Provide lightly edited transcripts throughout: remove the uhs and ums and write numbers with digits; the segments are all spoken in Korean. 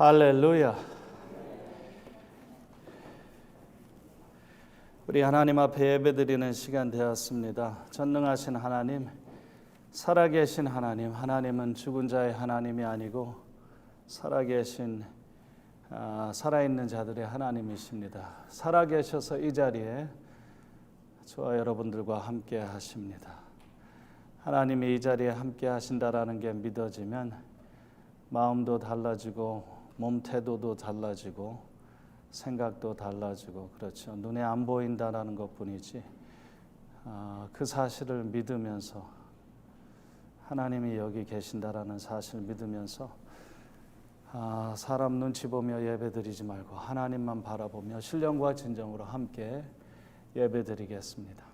할렐루야. 우리 하나님 앞에 예배드리는 시간 되었습니다. 전능하신 하나님, 살아계신 하나님, 하나님은 죽은 자의 하나님이 아니고 살아계신 살아있는 자들의 하나님이십니다. 살아계셔서 이 자리에 저와 여러분들과 함께 하십니다. 하나님이 이 자리에 함께 하신다라는 게 믿어지면 마음도 달라지고 몸 태도도 달라지고 생각도 달라지고, 그렇죠. 눈에 안 보인다라는 것뿐이지 그 사실을 믿으면서, 하나님이 여기 계신다라는 사실을 믿으면서 사람 눈치 보며 예배드리지 말고 하나님만 바라보며 신령과 진정으로 함께 예배드리겠습니다.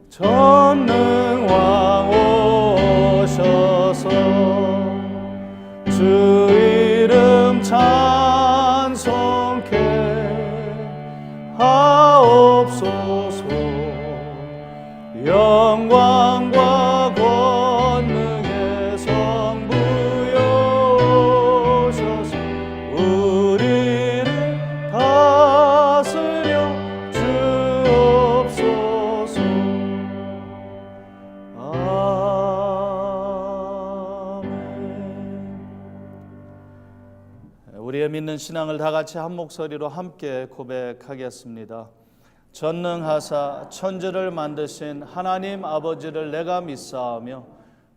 전능왕 오셔서 주 이름 찬송케 하옵소서. 영광과 권능의 성부여 오셔서 우리를 다스려 주옵소서. 우리의 믿는 신앙을 다 같이 한 목소리로 함께 고백하겠습니다. 전능하사 천지를 만드신 하나님 아버지를 내가 믿사오며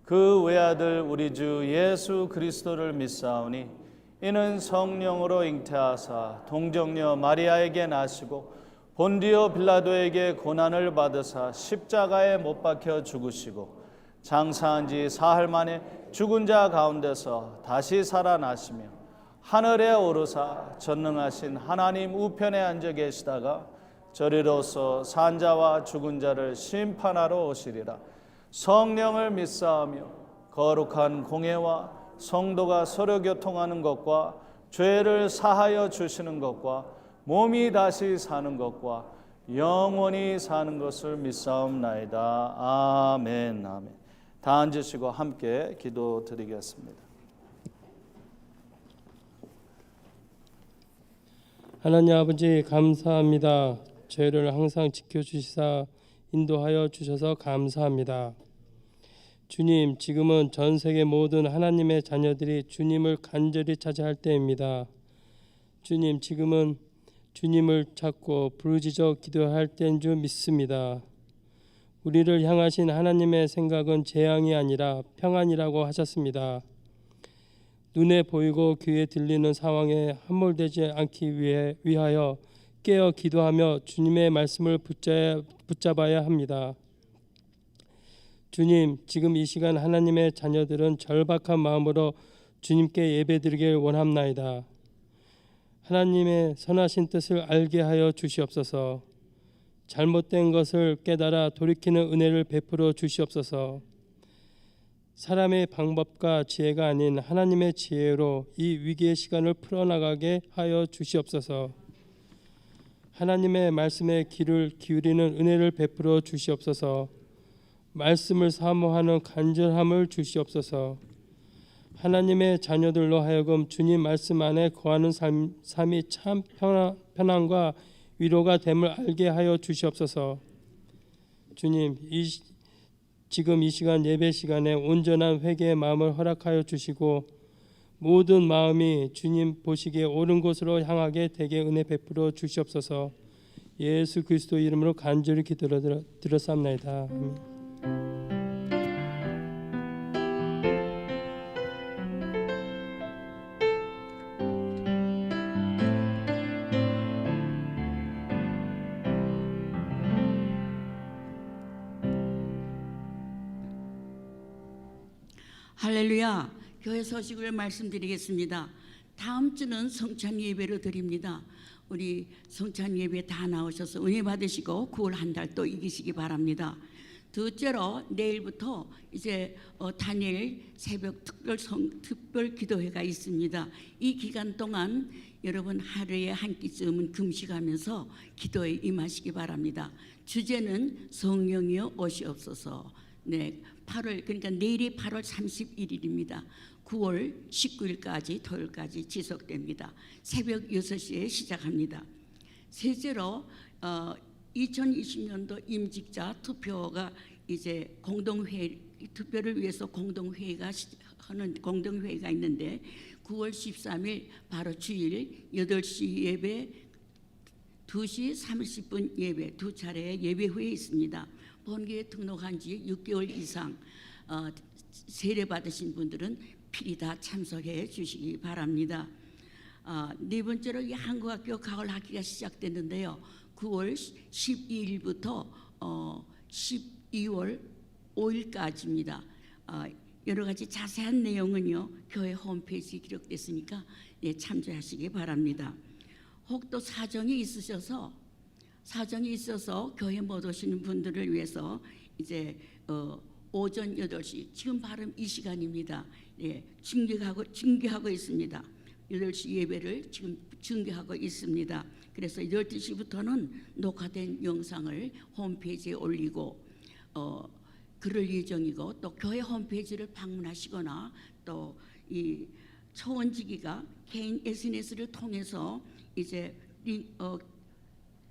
그 외아들 우리 주 예수 그리스도를 믿사오니 이는 성령으로 잉태하사 동정녀 마리아에게 나시고 본디오 빌라도에게 고난을 받으사 십자가에 못 박혀 죽으시고 장사한 지 사흘 만에 죽은 자 가운데서 다시 살아나시며 하늘에 오르사 전능하신 하나님 우편에 앉아 계시다가 저리로서 산자와 죽은 자를 심판하러 오시리라. 성령을 믿사오며 거룩한 공예와 성도가 서로 교통하는 것과 죄를 사하여 주시는 것과 몸이 다시 사는 것과 영원히 사는 것을 믿사옵나이다. 아멘. 아멘. 다 앉으시고 함께 기도드리겠습니다. 하나님 아버지, 감사합니다. 저희를 항상 지켜주시사 인도하여 주셔서 감사합니다. 주님, 지금은 전 세계 모든 하나님의 자녀들이 주님을 간절히 찾아할 때입니다. 주님, 지금은 주님을 찾고 부르짖어 기도할 때인 줄 믿습니다. 우리를 향하신 하나님의 생각은 재앙이 아니라 평안이라고 하셨습니다. 눈에 보이고 귀에 들리는 상황에 함몰되지 않기 위하여 깨어 기도하며 주님의 말씀을 붙잡아야 합니다. 주님, 지금 이 시간 하나님의 자녀들은 절박한 마음으로 주님께 예배드리길 원합나이다. 하나님의 선하신 뜻을 알게 하여 주시옵소서. 잘못된 것을 깨달아 돌이키는 은혜를 베풀어 주시옵소서. 사람의 방법과 지혜가 아닌 하나님의 지혜로 이 위기의 시간을 풀어나가게 하여 주시옵소서. 하나님의 말씀에 귀를 기울이는 은혜를 베풀어 주시옵소서. 말씀을 사모하는 간절함을 주시옵소서. 하나님의 자녀들로 하여금 주님 말씀 안에 거하는 삶이 참 편안과 위로가 됨을 알게 하여 주시옵소서. 주님, 지금 이 시간 예배 시간에 온전한 회개의 마음을 허락하여 주시고 모든 마음이 주님 보시기에 옳은 곳으로 향하게 되게 은혜 베풀어 주시옵소서. 예수 그리스도 이름으로 간절히 기도드렸사옵나이다. 아멘. 할렐루야. 교회 소식을 말씀드리겠습니다. 다음 주는 성찬 예배를 드립니다. 우리 성찬 예배 다 나오셔서 은혜 받으시고 9월 한 달 또 이기시기 바랍니다. 둘째로 내일부터 이제 다니엘 새벽 특별 기도회가 있습니다. 이 기간 동안 여러분 하루에 한 끼쯤은 금식하면서 기도에 임하시기 바랍니다. 주제는 성령이여 오시옵소서. 네, 8월 그러니까 내일이 8월 31일입니다. 9월 19일까지 토요일까지 지속됩니다. 새벽 6시에 시작합니다. 셋째로 2020년도 임직자 투표가 이제 투표를 위해서 하는 공동회의가 있는데 9월 13일 바로 주일 8시 예배, 2시 30분 예배 두 차례의 예배 후에 있습니다. 본교에 등록한 지 6개월 이상 세례 받으신 분들은 필히 다 참석해 주시기 바랍니다. 네 번째로 이 한국학교 가을 학기가 시작됐는데요. 9월 12일부터 12월 5일까지입니다. 여러 가지 자세한 내용은요 교회 홈페이지에 기록됐으니까 참조하시기 바랍니다. 혹 또 사정이 있어서 교회 못 오시는 분들을 위해서 이제 오전 8시 지금 바로 이 시간입니다. 중계하고 있습니다. 8시 예배를 지금 중계하고 있습니다. 그래서 12시부터는 녹화된 영상을 홈페이지에 올리고 그럴 예정이고, 또 교회 홈페이지를 방문하시거나 또 이 초원지기가 개인 SNS를 통해서 이제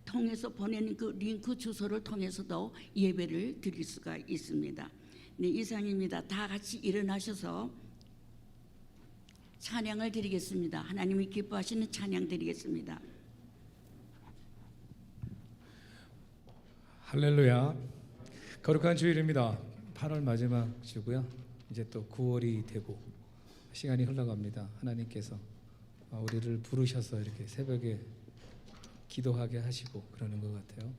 통해서 보내는 그 링크 주소를 통해서도 예배를 드릴 수가 있습니다. 네, 이상입니다. 다 같이 일어나셔서 찬양을 드리겠습니다. 하나님이 기뻐하시는 찬양 드리겠습니다. 할렐루야. 거룩한 주일입니다. 8월 마지막 주고요. 이제 또 9월이 되고 시간이 흘러갑니다. 하나님께서 우리를 부르셔서 이렇게 새벽에 기도하게 하시고 그러는 것 같아요.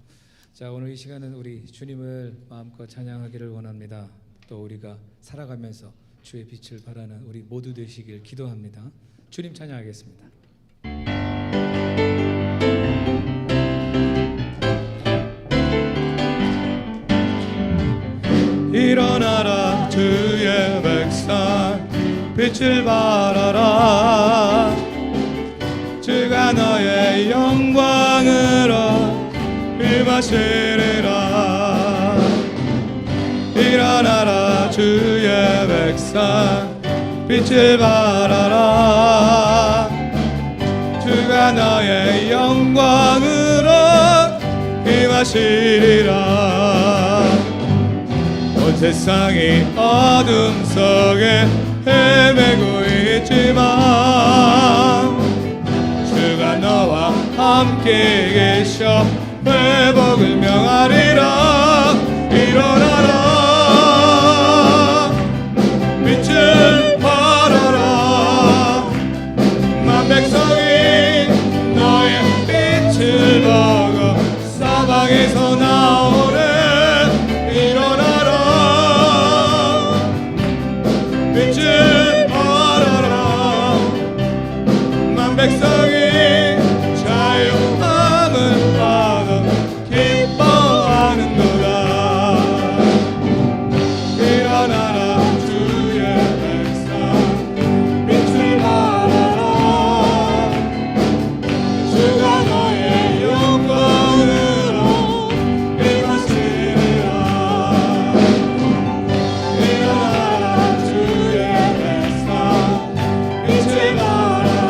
자, 오늘 이 시간은 우리 주님을 마음껏 찬양하기를 원합니다. 또 우리가 살아가면서 주의 빛을 발하는 우리 모두 되시길 기도합니다. 주님 찬양하겠습니다. 일어나라 주의 백성 빛을 발하라. 주가 너의 영광으로 임하시리라. 일어나라 주의 백성 빛을 발하라. 주가 너의 영광으로 임하시리라. 온 세상이 어둠 속에 헤매고 있지만 주가 너와 함께 계셔 회복을 명하리라. 일어나라 빛을 발하라. 만 백성이 너의 빛을 보고 사방에서 나오네. 일어나라 빛을 발하라. 만 백성이 자유함을 받아 기뻐하는도다. 일어나라 주의 백성 빛을 발하라. 주가 너의 영광으로 임하시리라. 일어나라 주의 백성 빛을 발하라.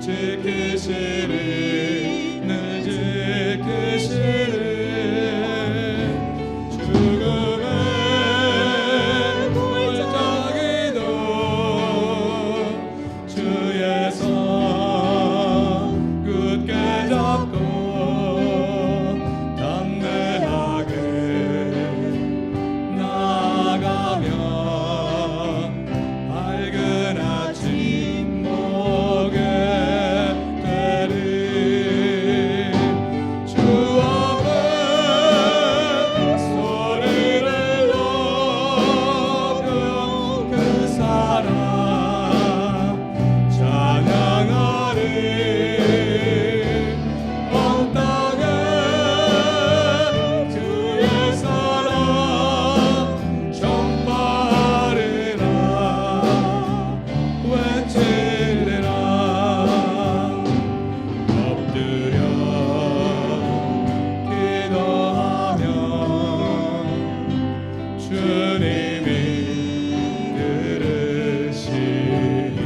지키시리 늘 지키시리 죽음의 골짜기도 주의 손 굳게 잡고 담대하게 나아가면 밝은 아침 보게 되리 주 앞에 소리를 높여 그 사랑 찬양하리 온 땅에 주의 사랑 전파하리라 외치리라 엎드려 기도하며 주님이 들으시니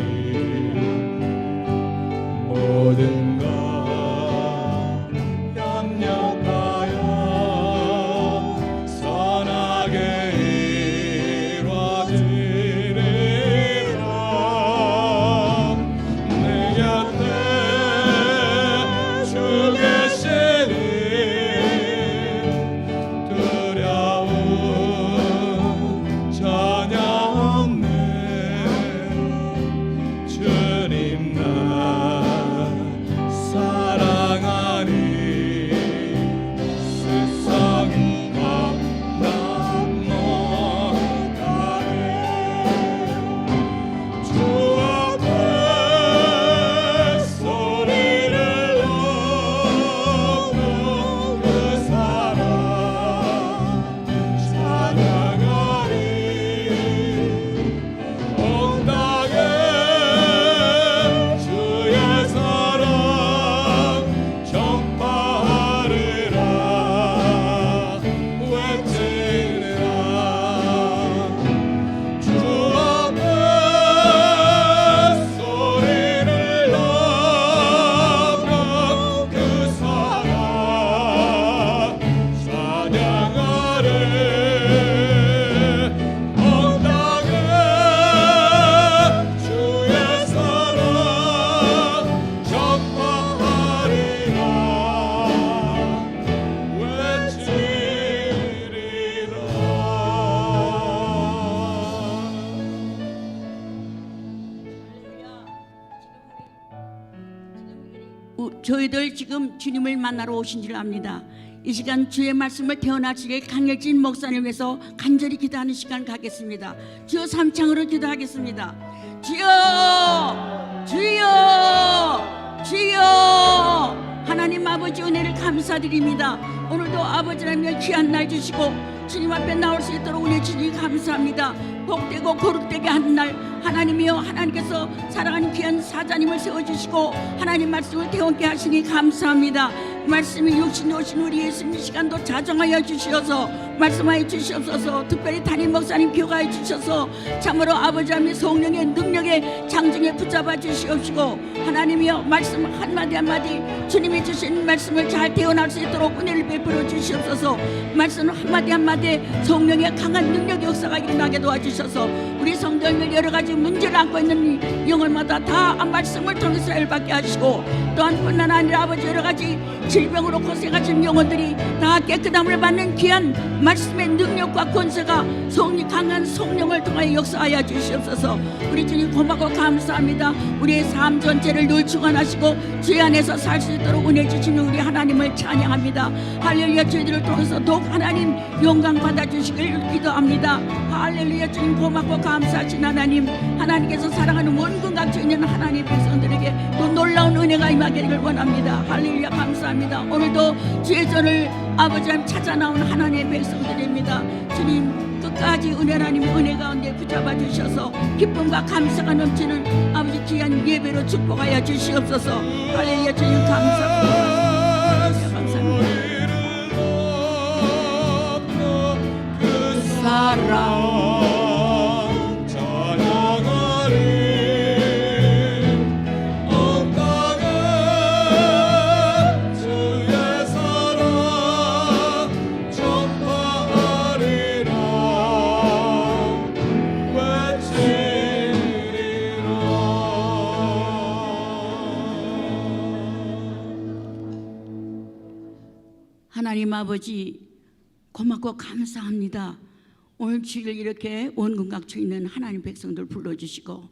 모든 것 협력하여 선하게 이루어지리라 내 곁에 주 계시니 두려움 전혀 없네 주님 나 사랑하니 세상 만남 못하네 주 앞에 소리를 높여 그 사랑 찬양하리 온 땅에 주의 사랑 전파하리라 외치리라 주 앞에 소리를 높여 그 사랑 찬양하리 온 땅에 주의 사랑 전파하리라 외치리라 저희들 지금 주님을 만나러 오신 줄 압니다. 이 시간 주의 말씀을 태어나시길 강혁진 목사님 위해서 간절히 기도하는 시간 가겠습니다. 주여 삼창으로 기도하겠습니다. 주여 주여 주여 하나님 아버지 은혜를 감사드립니다. 오늘도 아버지라며 귀한 날 주시고 주님 앞에 나올 수 있도록 은혜 주시니 감사합니다. 복되고 거룩되게 하는 날 하나님이여 하나님께서 사랑하는 귀한 사자님을 세워주시고 하나님 말씀을 태원케 하시니 감사합니다. 말씀이 육신이 오신 우리 예수님 시간도 자정하여 주시어서 말씀하여 주시옵소서. 특별히 담임 목사님 교가해 주셔서 참으로 아버지 하나님 성령의 능력에 장중에 붙잡아 주시옵시고 하나님이여 말씀 한마디 한마디 주님이 주신 말씀을 잘 태어날 수 있도록 은혜를 베풀어 주시옵소서. 말씀 한마디 한마디 성령의 강한 능력 역사가 일어나게 도와주셔서 우리 성도님들 여러 가지 문제를 안고 있는 영혼마다 다 말씀을 통해서 열받게 하시고 또한 뿐만 아니라 아버지 여러 가지 질병으로 고생하신 영혼들이 다 깨끗함을 받는 귀한 말씀의 능력과 권세가 강한 성령을 통하여 역사하여 주시옵소서. 우리 주님 고맙고 감사합니다. 우리의 삶 전체를 늘 주관하시고 주의 안에서 살 수 있도록 은혜 주시는 우리 하나님을 찬양합니다. 할렐루야. 저희들을 통해서 더욱 하나님 영광 받아주시길 기도합니다. 할렐루야. 주님 고맙고 감사하신 하나님, 하나님께서 사랑하는 원근각주 있는 하나님의 백성들에게 또 놀라운 은혜가 임하기를 원합니다. 할렐루야. 감사합니다. 오늘도 주의 전을 아버지 하나님 찾아 나온 하나님의 백성들입니다. 주님 끝까지 하나님 은혜 가운데 붙잡아 주셔서 기쁨과 감사가 넘치는 아버지 귀한 예배로 축복하여 주시옵소서. 할렐루야. 주님 감사합니다. 사랑 찬양하리 하나님 아버지 고맙고 감사합니다. 오늘 주일 이렇게 원근각처 있는 하나님 백성들 불러주시고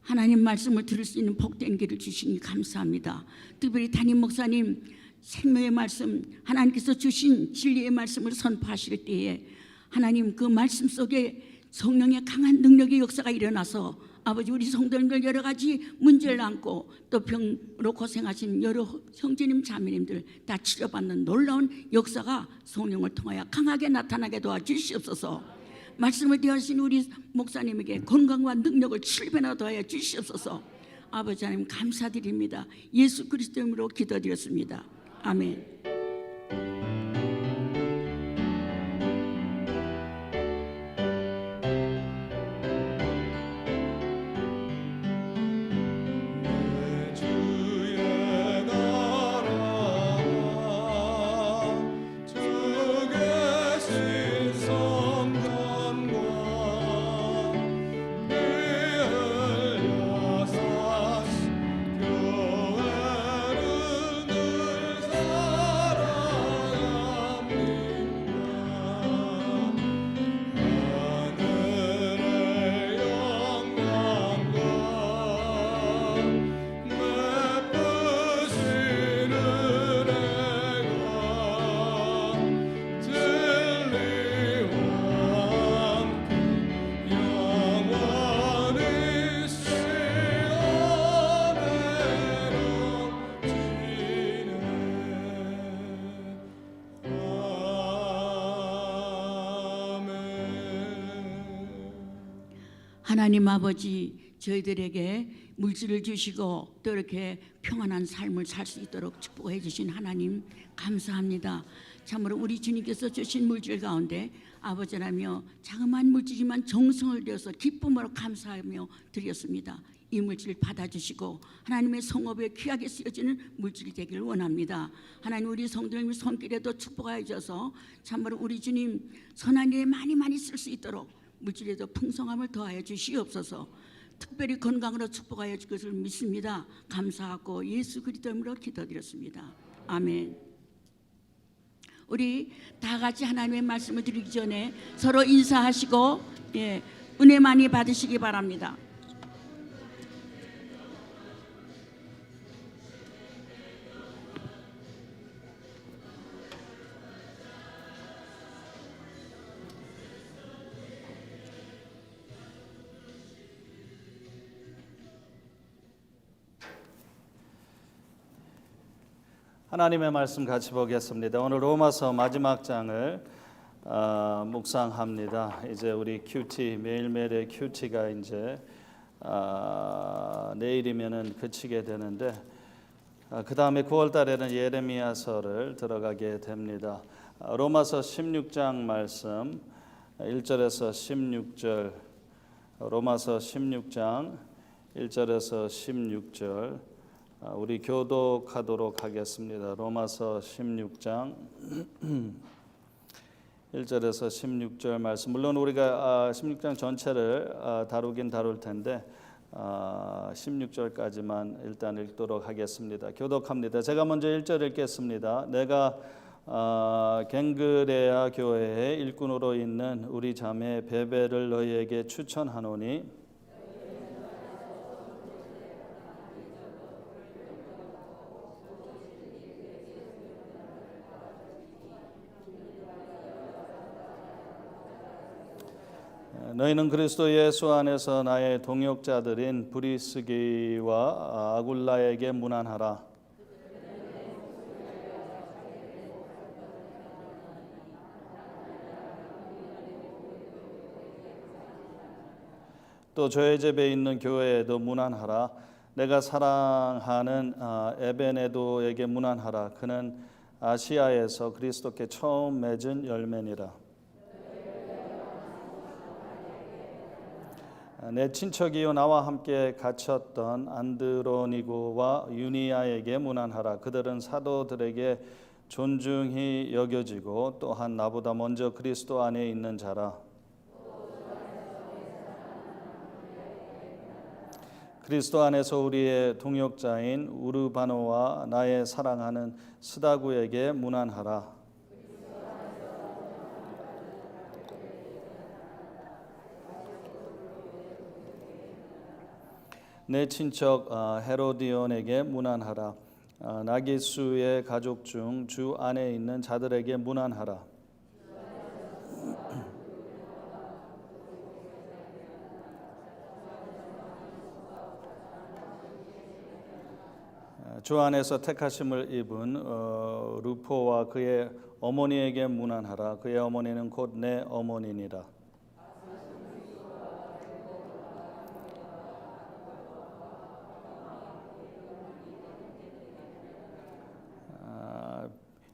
하나님 말씀을 들을 수 있는 복된 길을 주시니 감사합니다. 특별히 담임 목사님 생명의 말씀, 하나님께서 주신 진리의 말씀을 선포하실 때에 하나님 그 말씀 속에 성령의 강한 능력의 역사가 일어나서 아버지 우리 성도님들 여러 가지 문제를 안고 또 병으로 고생하신 여러 형제님 자매님들 다 치료받는 놀라운 역사가 성령을 통하여 강하게 나타나게 도와주시옵소서. 말씀을 대하신 우리 목사님에게 건강과 능력을 7배나 더하여 주시옵소서. 아버지 하나님 감사드립니다. 예수 그리스도 이름으로 기도드렸습니다. 아멘. 주의 나라 주 계신 성전과 그 열려 사신 교회를 늘 하나님 아버지 저희들에게 물질을 주시고 또 이렇게 평안한 삶을 살 수 있도록 축복해 주신 하나님 감사합니다. 참으로 우리 주님께서 주신 물질 가운데 아버지라며 자그마한 물질이지만 정성을 들여서 기쁨으로 감사하며 드렸습니다. 이 물질 받아주시고 하나님의 성업에 귀하게 쓰여지는 물질이 되기를 원합니다. 하나님 우리 성도님 손길에도 축복하여 주셔서 참으로 우리 주님 선한 일에 많이 쓸 수 있도록 물질에도 풍성함을 더하여 주시옵소서. 특별히 건강으로 축복하여 줄 것을 믿습니다. 감사하고 예수 그리스도 이름으로 기도드렸습니다. 아멘. 우리 다 같이 하나님의 말씀을 드리기 전에 서로 인사하시고 은혜 많이 받으시기 바랍니다. 하나님의 말씀 같이 보겠습니다. 오늘 로마서 마지막 장을 묵상합니다. 이제 우리 큐티 매일매일의 큐티가 이제 내일이면은 그치게 되는데 그 다음에 9월 달에는 예레미야서를 들어가게 됩니다. 로마서 16장 말씀 1절에서 16절 로마서 16장 1절에서 16절 우리 교독하도록 하겠습니다. 로마서 16장 1절에서 16절 말씀. 물론 우리가 16장 전체를 다루긴 다룰 텐데 16절까지만 일단 읽도록 하겠습니다. 교독합니다. 제가 먼저 1절 읽겠습니다. 내가 갱그레아 교회의 일꾼으로 있는 우리 자매 베베를 너희에게 추천하노니 너희는 그리스도 예수 안에서 나의 동역자들인 브리스기와 아굴라에게 문안하라. 또 저의 집에 있는 교회에도 문안하라. 내가 사랑하는 에베네도에게 문안하라. 그는 아시아에서 그리스도께 처음 맺은 열매니라. 내 친척이요 나와 함께 갇혔던 안드로니고와 유니아에게 문안하라. 그들은 사도들에게 존중히 여겨지고 또한 나보다 먼저 그리스도 안에 있는 자라. 그리스도 안에서 우리의 동역자인 우르바노와 나의 사랑하는 스다구에게 문안하라. 내 친척 헤로디온에게 문안하라. 나기수의 가족 중 주 안에 있는 자들에게 문안하라. 주 안에서 택하심을 입은 루포와 그의 어머니에게 문안하라. 그의 어머니는 곧 내 어머니니라.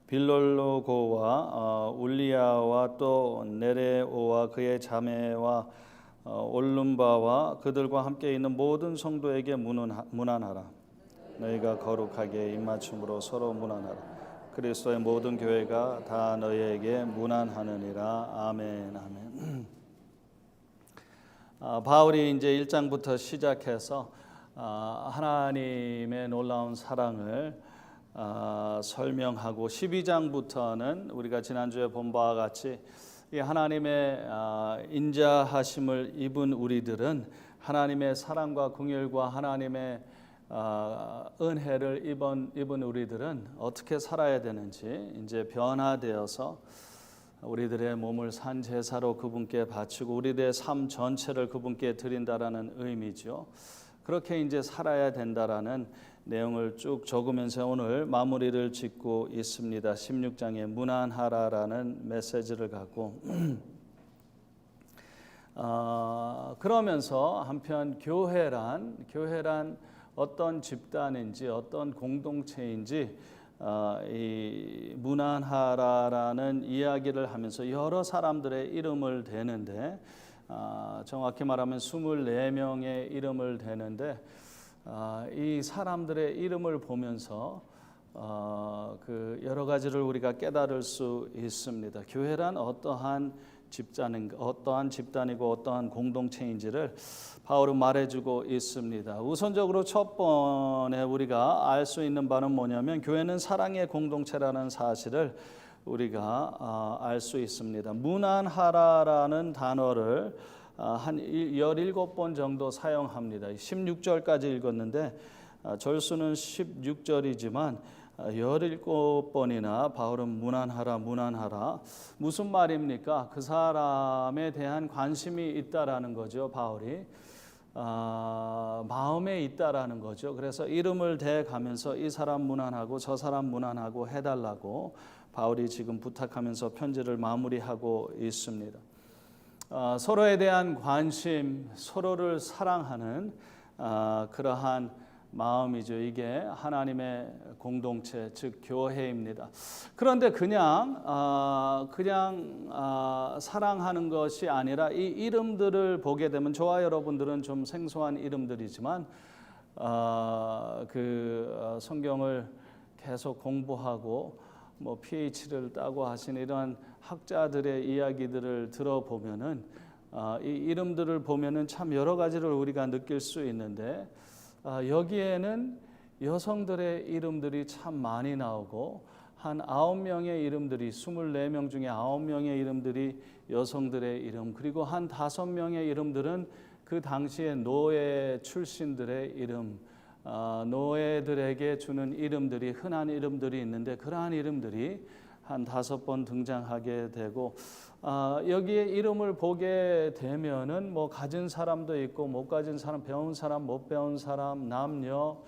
빌롤로고와 울리아와 또 네레오와 그의 자매와 올룸바와 그들과 함께 있는 모든 성도에게 문안하라. 너희가 거룩하게 입맞춤으로 서로 문안하라. 그리스도의 모든 교회가 다 너희에게 문안하느니라. 아멘. 아멘. 바울이 이제 1장부터 시작해서 하나님의 놀라운 사랑을 설명하고 12장부터는 우리가 지난주에 본 바와 같이 이 하나님의 인자하심을 입은 우리들은 하나님의 사랑과 긍휼과 하나님의 은혜를 입은 우리들은 어떻게 살아야 되는지 이제 변화되어서 우리들의 몸을 산 제사로 그분께 바치고 우리들의 삶 전체를 그분께 드린다라는 의미죠. 그렇게 이제 살아야 된다라는 내용을 쭉 적으면서 오늘 마무리를 짓고 있습니다. 16장에 문안하라라는 메시지를 갖고 그러면서 한편 교회란 어떤 집단인지 어떤 공동체인지 이 문안하라라는 이야기를 하면서 여러 사람들의 이름을 대는데 정확히 말하면 24명의 이름을 대는데 이 사람들의 이름을 보면서 그 여러 가지를 우리가 깨달을 수 있습니다. 교회란 어떠한 집단이고 어떠한 공동체인지를 바울은 말해주고 있습니다. 우선적으로 첫 번에 우리가 알 수 있는 바는 뭐냐면 교회는 사랑의 공동체라는 사실을 우리가 알 수 있습니다. 문안하라라는 단어를 한 17번 정도 사용합니다. 16절까지 읽었는데 절수는 16절이지만 17번이나 바울은 문안하라. 무슨 말입니까? 그 사람에 대한 관심이 있다라는 거죠. 바울이 마음에 있다라는 거죠. 그래서 이름을 대가면서 이 사람 문안하고 저 사람 문안하고 해달라고 바울이 지금 부탁하면서 편지를 마무리하고 있습니다. 서로에 대한 관심, 서로를 사랑하는 그러한 마음이죠. 이게 하나님의 공동체, 즉 교회입니다. 그런데 그냥 사랑하는 것이 아니라 이 이름들을 보게 되면 저와 여러분들은 좀 생소한 이름들이지만 성경을 계속 공부하고 뭐 PhD를 따고 하신 이러한 학자들의 이야기들을 들어보면은 이 이름들을 보면은 참 여러 가지를 우리가 느낄 수 있는데 여기에는 여성들의 이름들이 참 많이 나오고 한 9명의 이름들이 24명 중에 9명의 이름들이 여성들의 이름, 그리고 한 5명의 이름들은 그 당시에 노예 출신들의 이름, 노예들에게 주는 이름들이 흔한 이름들이 있는데 그러한 이름들이 한 5번 등장하게 되고 여기에 이름을 보게 되면은 뭐 가진 사람도 있고 못 가진 사람, 배운 사람, 못 배운 사람, 남녀,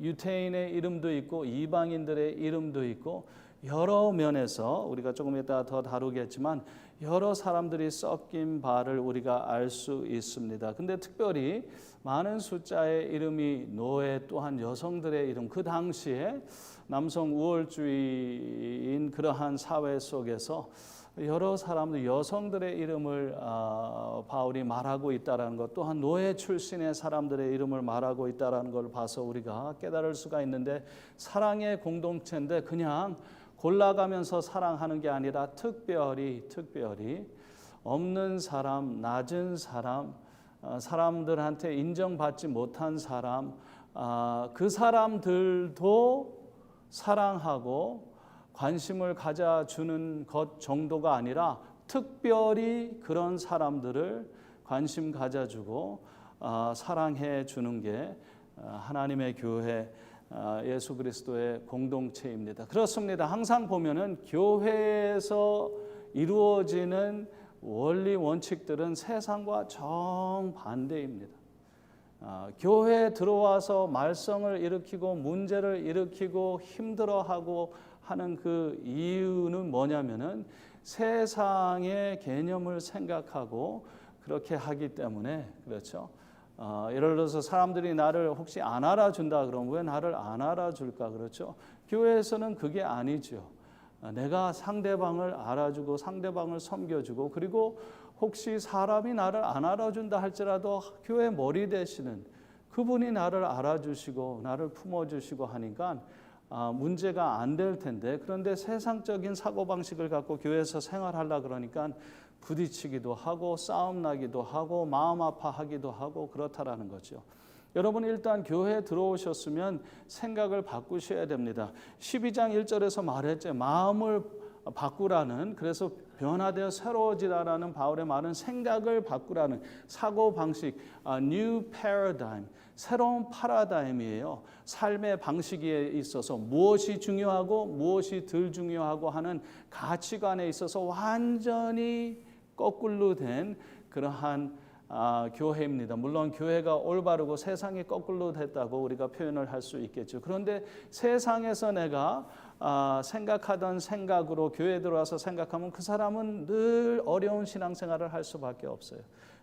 유태인의 이름도 있고 이방인들의 이름도 있고 여러 면에서 우리가 조금 이따 더 다루겠지만 여러 사람들이 섞인 바를 우리가 알 수 있습니다. 근데 특별히 많은 숫자의 이름이 노예 또한 여성들의 이름, 그 당시에 남성 우월주의인 그러한 사회 속에서 여러 사람들, 여성들의 이름을 바울이 말하고 있다는 것, 또한 노예 출신의 사람들의 이름을 말하고 있다는 걸 봐서 우리가 깨달을 수가 있는데 사랑의 공동체인데 그냥 골라가면서 사랑하는 게 아니라 특별히 없는 사람, 낮은 사람, 사람들한테 인정받지 못한 사람, 그 사람들도 사랑하고 관심을 가져주는 것 정도가 아니라 특별히 그런 사람들을 관심 가져주고 사랑해 주는 게 하나님의 교회 예수 그리스도의 공동체입니다. 그렇습니다. 항상 보면은 교회에서 이루어지는 원리 원칙들은 세상과 정반대입니다. 교회에 들어와서 말썽을 일으키고 문제를 일으키고 힘들어하고 하는 그 이유는 뭐냐면은 세상의 개념을 생각하고 그렇게 하기 때문에 그렇죠. 예를 들어서 사람들이 나를 혹시 안 알아준다 그러면 왜 나를 안 알아줄까 그렇죠. 교회에서는 그게 아니죠. 내가 상대방을 알아주고 상대방을 섬겨주고 그리고 혹시 사람이 나를 안 알아준다 할지라도 교회 머리 되시는 그분이 나를 알아주시고 나를 품어주시고 하니까 문제가 안 될 텐데 그런데 세상적인 사고방식을 갖고 교회에서 생활하려고 그러니까 부딪히기도 하고 싸움 나기도 하고 마음 아파하기도 하고 그렇다라는 거죠. 여러분 일단 교회에 들어오셨으면 생각을 바꾸셔야 됩니다. 12장 1절에서 말했죠. 마음을 바꾸라는 그래서 변화되어 새로워지라는 바울의 말은 생각을 바꾸라는 사고방식 new paradigm 새로운 파라다임이에요. 삶의 방식에 있어서 무엇이 중요하고 무엇이 덜 중요하고 하는 가치관에 있어서 완전히 거꾸로 된 그러한 교회입니다. 물론 교회가 올바르고 세상이 거꾸로 됐다고 우리가 표현을 할 수 있겠죠. 그런데 세상에서 내가 생각하던 생각으로 교회에 들어와서 생각하면 그 사람은 늘 어려운 신앙생활을 할 수밖에 없어요.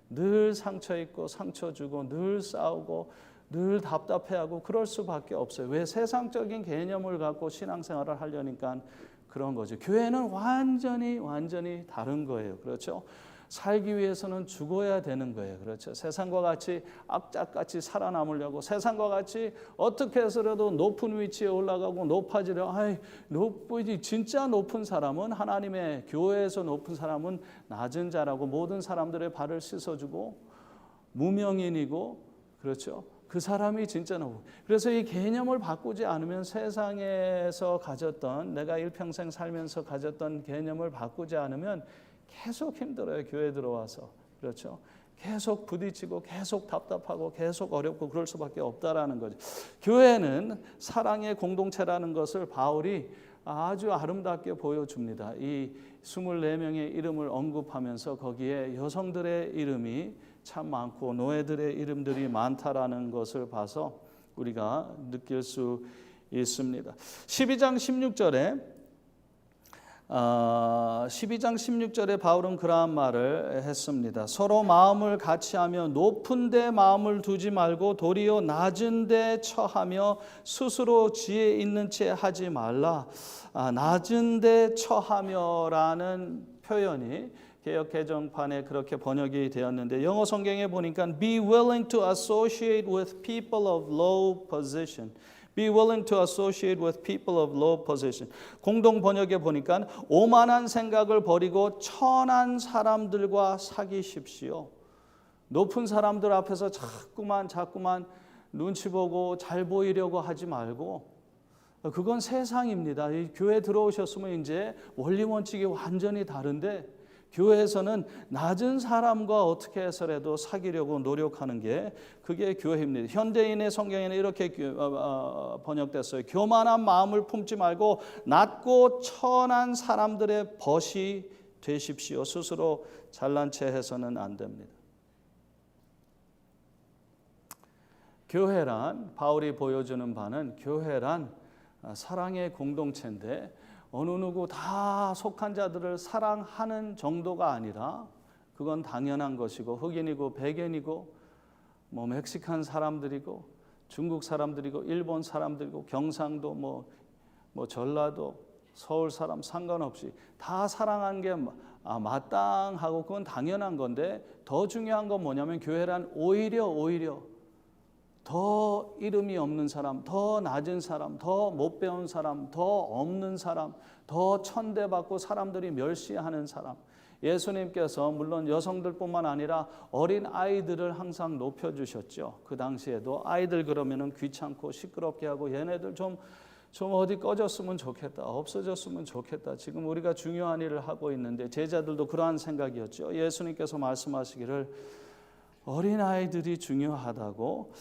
늘 상처 있고 상처 주고 늘 싸우고 늘 답답해하고 그럴 수밖에 없어요. 왜? 세상적인 개념을 갖고 신앙생활을 하려니까 그런 거죠. 교회는 완전히 다른 거예요. 그렇죠? 살기 위해서는 죽어야 되는 거예요. 그렇죠? 세상과 같이 악착같이 살아남으려고 세상과 같이 어떻게 해서라도 높은 위치에 올라가고 높아지려 진짜 높은 사람은 하나님의 교회에서 높은 사람은 낮은 자라고 모든 사람들의 발을 씻어주고 무명인이고 그렇죠? 그 사람이 진짜 높고 그래서 이 개념을 바꾸지 않으면 세상에서 가졌던 내가 일평생 살면서 가졌던 개념을 바꾸지 않으면 계속 힘들어요. 교회 들어와서 그렇죠. 계속 부딪히고 계속 답답하고 계속 어렵고 그럴 수밖에 없다라는 거죠. 교회는 사랑의 공동체라는 것을 바울이 아주 아름답게 보여줍니다. 이 24명의 이름을 언급하면서 거기에 여성들의 이름이 참 많고 노예들의 이름들이 많다라는 것을 봐서 우리가 느낄 수 있습니다. 12장 16절에 바울은 그러한 말을 했습니다. 서로 마음을 같이하며 높은 데 마음을 두지 말고 도리어 낮은 데 처하며 스스로 지혜 있는 채 하지 말라. 낮은 데 처하며라는 표현이 개역 개정판에 그렇게 번역이 되었는데 영어 성경에 보니까 be willing to associate with people of low position. Be willing to associate with people of low position. 공동 번역에 보니까 오만한 생각을 버리고 천한 사람들과 사귀십시오. 높은 사람들 앞에서 자꾸만 눈치 보고 잘 보이려고 하지 말고 그건 세상입니다. 이 교회 들어오셨으면 이제 원리 원칙이 완전히 다른데 교회에서는 낮은 사람과 어떻게 해서라도 사귀려고 노력하는 게 그게 교회입니다. 현대인의 성경에는 이렇게 번역됐어요. 교만한 마음을 품지 말고 낮고 천한 사람들의 벗이 되십시오. 스스로 잘난 체 해서는 안 됩니다. 교회란 바울이 보여주는 바는 교회란 사랑의 공동체인데 어느 누구 다 속한 자들을 사랑하는 정도가 아니라 그건 당연한 것이고 흑인이고 백인이고 뭐 멕시칸 사람들이고 중국 사람들이고 일본 사람들이고 경상도 뭐 전라도 서울 사람 상관없이 다 사랑하는 게 마땅하고 그건 당연한 건데 더 중요한 건 뭐냐면 교회란 오히려 더 이름이 없는 사람, 더 낮은 사람, 더 못 배운 사람, 더 없는 사람, 더 천대받고 사람들이 멸시하는 사람. 예수님께서 물론 여성들뿐만 아니라 어린 아이들을 항상 높여주셨죠. 그 당시에도 아이들 그러면은 귀찮고 시끄럽게 하고 얘네들 좀 어디 꺼졌으면 좋겠다, 없어졌으면 좋겠다. 지금 우리가 중요한 일을 하고 있는데 제자들도 그러한 생각이었죠. 예수님께서 말씀하시기를 어린아이들이 중요하다고.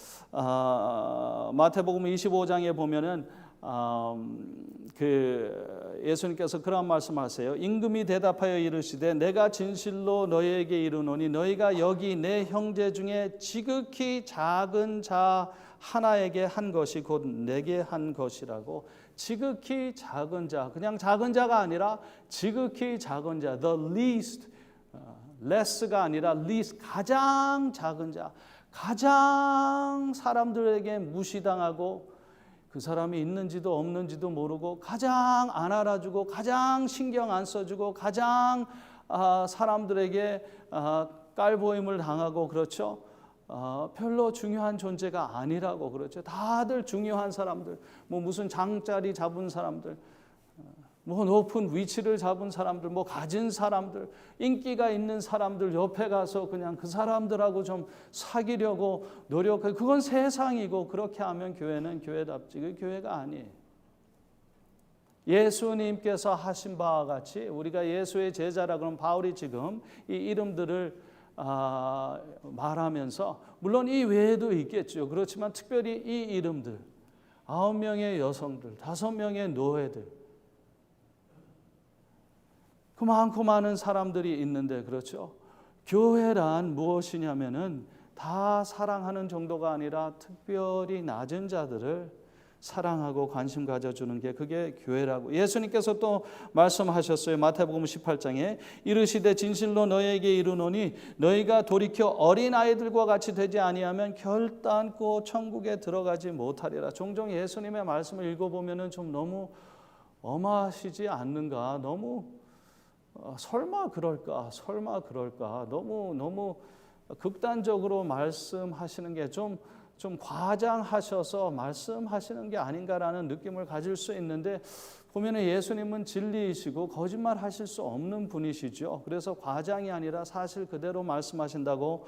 마태복음 25장에 보면은 예수님께서 그런 말씀하세요. 임금이 대답하여 이르시되 내가 진실로 너희에게 이르노니 너희가 여기 내 형제 중에 지극히 작은 자 하나에게 한 것이 곧 내게 한 것이라고. 지극히 작은 자, 그냥 작은 자가 아니라 지극히 작은 자, the least, less가 아니라 least, 가장 작은 자, 가장 사람들에게 무시당하고 그 사람이 있는지도 없는지도 모르고 가장 안 알아주고 가장 신경 안 써주고 가장 사람들에게 깔보임을 당하고, 그렇죠? 별로 중요한 존재가 아니라고, 그렇죠? 다들 중요한 사람들, 뭐 무슨 장자리 잡은 사람들, 뭐 높은 위치를 잡은 사람들, 뭐 가진 사람들, 인기가 있는 사람들 옆에 가서 그냥 그 사람들하고 좀 사귀려고 노력해. 그건 세상이고, 그렇게 하면 교회는 교회답지. 그 교회가 아니에요. 예수님께서 하신 바와 같이 우리가 예수의 제자라 그러면 바울이 지금 이 이름들을 말하면서, 물론 이 외에도 있겠죠. 그렇지만 특별히 이 이름들, 9명의 여성들, 5명의 노예들, 그 많고 많은 사람들이 있는데, 그렇죠? 교회란 무엇이냐면은 다 사랑하는 정도가 아니라 특별히 낮은 자들을 사랑하고 관심 가져주는 게 그게 교회라고. 예수님께서 또 말씀하셨어요. 마태복음 18장에 이르시되 진실로 너희에게 이르노니 너희가 돌이켜 어린아이들과 같이 되지 아니하면 결단코 천국에 들어가지 못하리라. 종종 예수님의 말씀을 읽어보면 좀 너무 엄하시지 않는가, 너무 설마 그럴까 너무 극단적으로 말씀하시는 게 좀 과장하셔서 말씀하시는 게 아닌가라는 느낌을 가질 수 있는데, 보면 예수님은 진리이시고 거짓말 하실 수 없는 분이시죠. 그래서 과장이 아니라 사실 그대로 말씀하신다고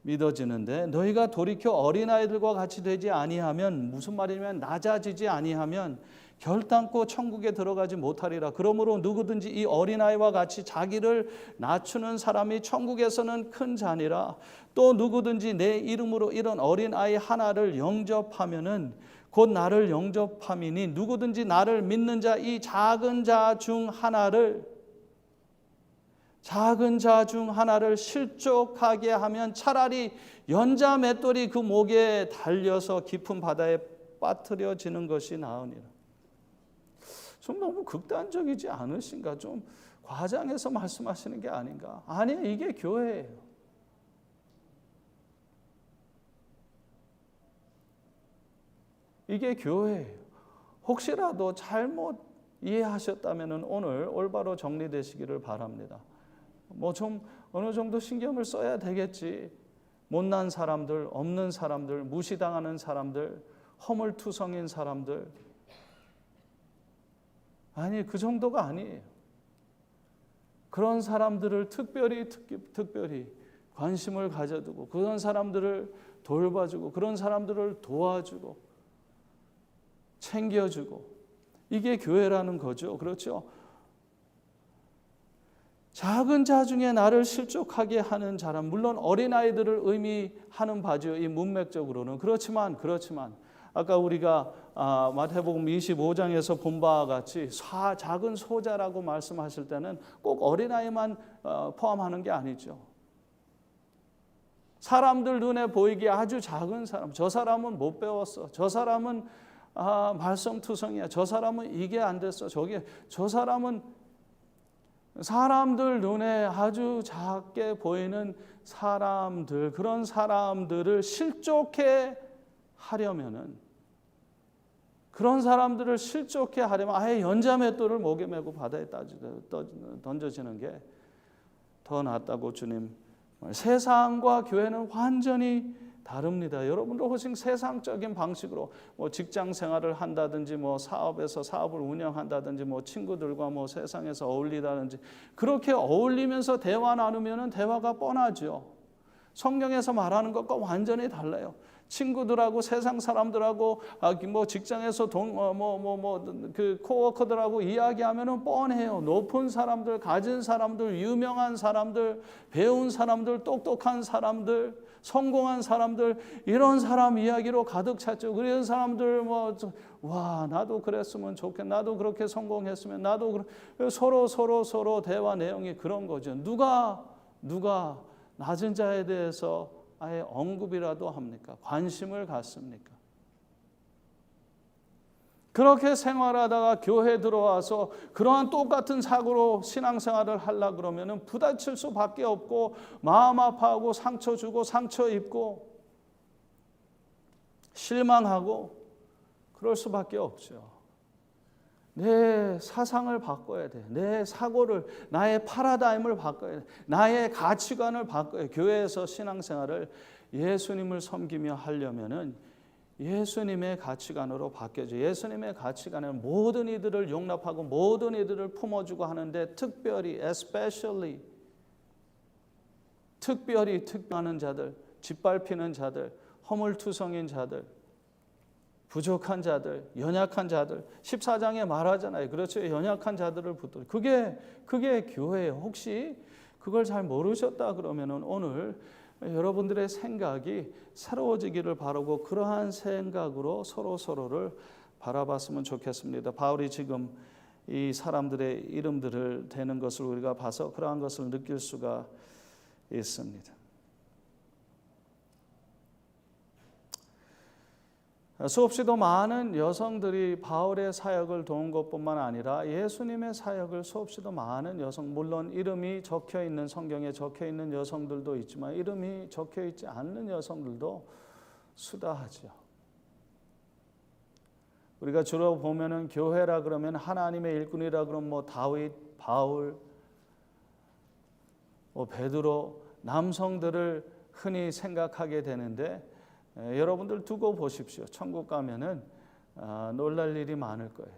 믿어지는데, 너희가 돌이켜 어린아이들과 같이 되지 아니하면, 무슨 말이냐면 낮아지지 아니하면 결단코 천국에 들어가지 못하리라. 그러므로 누구든지 이 어린아이와 같이 자기를 낮추는 사람이 천국에서는 큰 자니라. 또 누구든지 내 이름으로 이런 어린아이 하나를 영접하면은 곧 나를 영접함이니, 누구든지 나를 믿는 자 이 작은 자 중 하나를 실족하게 하면 차라리 연자 맷돌이 그 목에 달려서 깊은 바다에 빠뜨려지는 것이 나으니라. 좀 너무 극단적이지 않으신가? 좀 과장해서 말씀하시는 게 아닌가? 아니에요. 이게 교회예요. 이게 교회예요. 혹시라도 잘못 이해하셨다면 오늘 올바로 정리되시기를 바랍니다. 뭐 좀 어느 정도 신경을 써야 되겠지. 못난 사람들, 없는 사람들, 무시당하는 사람들, 허물투성인 사람들, 아니, 그 정도가 아니에요. 그런 사람들을 특별히 관심을 가져두고, 그런 사람들을 돌봐주고, 그런 사람들을 도와주고 챙겨주고, 이게 교회라는 거죠. 그렇죠? 작은 자 중에 나를 실족하게 하는 자란, 물론 어린아이들을 의미하는 바죠. 이 문맥적으로는. 그렇지만 아까 우리가 마태복음 25장에서 본 바와 같이 작은 소자라고 말씀하실 때는 꼭 어린아이만 포함하는 게 아니죠. 사람들 눈에 보이기에 아주 작은 사람, 저 사람은 못 배웠어, 저 사람은 말썽투성이야, 저 사람은 이게 안 됐어, 저 사람은, 사람들 눈에 아주 작게 보이는 사람들, 그런 사람들을 실족해 하려면은, 그런 사람들을 실족해 하려면 아예 연자맷돌을 목에 메고 바다에 던져지는 게 더 낫다고 주님. 세상과 교회는 완전히 다릅니다. 여러분도 훨씬 세상적인 방식으로 뭐 직장 생활을 한다든지, 뭐 사업에서 사업을 운영한다든지, 뭐 친구들과 뭐 세상에서 어울리다든지, 그렇게 어울리면서 대화 나누면은 대화가 뻔하죠. 성경에서 말하는 것과 완전히 달라요. 친구들하고 세상 사람들하고 뭐 직장에서 그 코워커들하고 이야기하면은 뻔해요. 높은 사람들, 가진 사람들, 유명한 사람들, 배운 사람들, 똑똑한 사람들, 성공한 사람들, 이런 사람 이야기로 가득 찼죠. 그런 사람들 와, 나도 그랬으면 좋겠, 나도 그렇게 성공했으면, 나도 서로 대화 내용이 그런 거죠. 누가 낮은 자에 대해서 아예 언급이라도 합니까? 관심을 갖습니까? 그렇게 생활하다가 교회 들어와서 그러한 똑같은 사고로 신앙생활을 하려고 그러면 부딪힐 수밖에 없고, 마음 아파하고 상처 주고 상처 입고 실망하고 그럴 수밖에 없죠. 내 사상을 바꿔야 돼. 내 사고를, 나의 파라다임을 바꿔야 돼. 나의 가치관을 바꿔야 돼. 교회에서 신앙생활을 예수님을 섬기며 하려면은 예수님의 가치관으로 바뀌어져. 예수님의 가치관은 모든 이들을 용납하고 모든 이들을 품어주고 하는데, 특별히 especially 특별하는 자들, 짓밟히는 자들, 허물투성인 자들, 부족한 자들, 연약한 자들, 14장에 말하잖아요. 그렇죠. 연약한 자들을 붙들어. 그게 교회예요. 혹시 그걸 잘 모르셨다 그러면은 오늘 여러분들의 생각이 새로워지기를 바라고, 그러한 생각으로 서로를 바라봤으면 좋겠습니다. 바울이 지금 이 사람들의 이름들을 대는 것을 우리가 봐서 그러한 것을 느낄 수가 있습니다. 수없이도 많은 여성들이 바울의 사역을 도운 것뿐만 아니라 예수님의 사역을 수없이도 많은 여성, 물론 이름이 적혀있는, 성경에 적혀있는 여성들도 있지만 이름이 적혀있지 않는 여성들도 수다하죠. 우리가 주로 보면은 교회라 그러면 하나님의 일꾼이라 그러면 다윗, 바울, 베드로, 남성들을 흔히 생각하게 되는데, 여러분들 두고 보십시오. 천국 가면은 놀랄 일이 많을 거예요.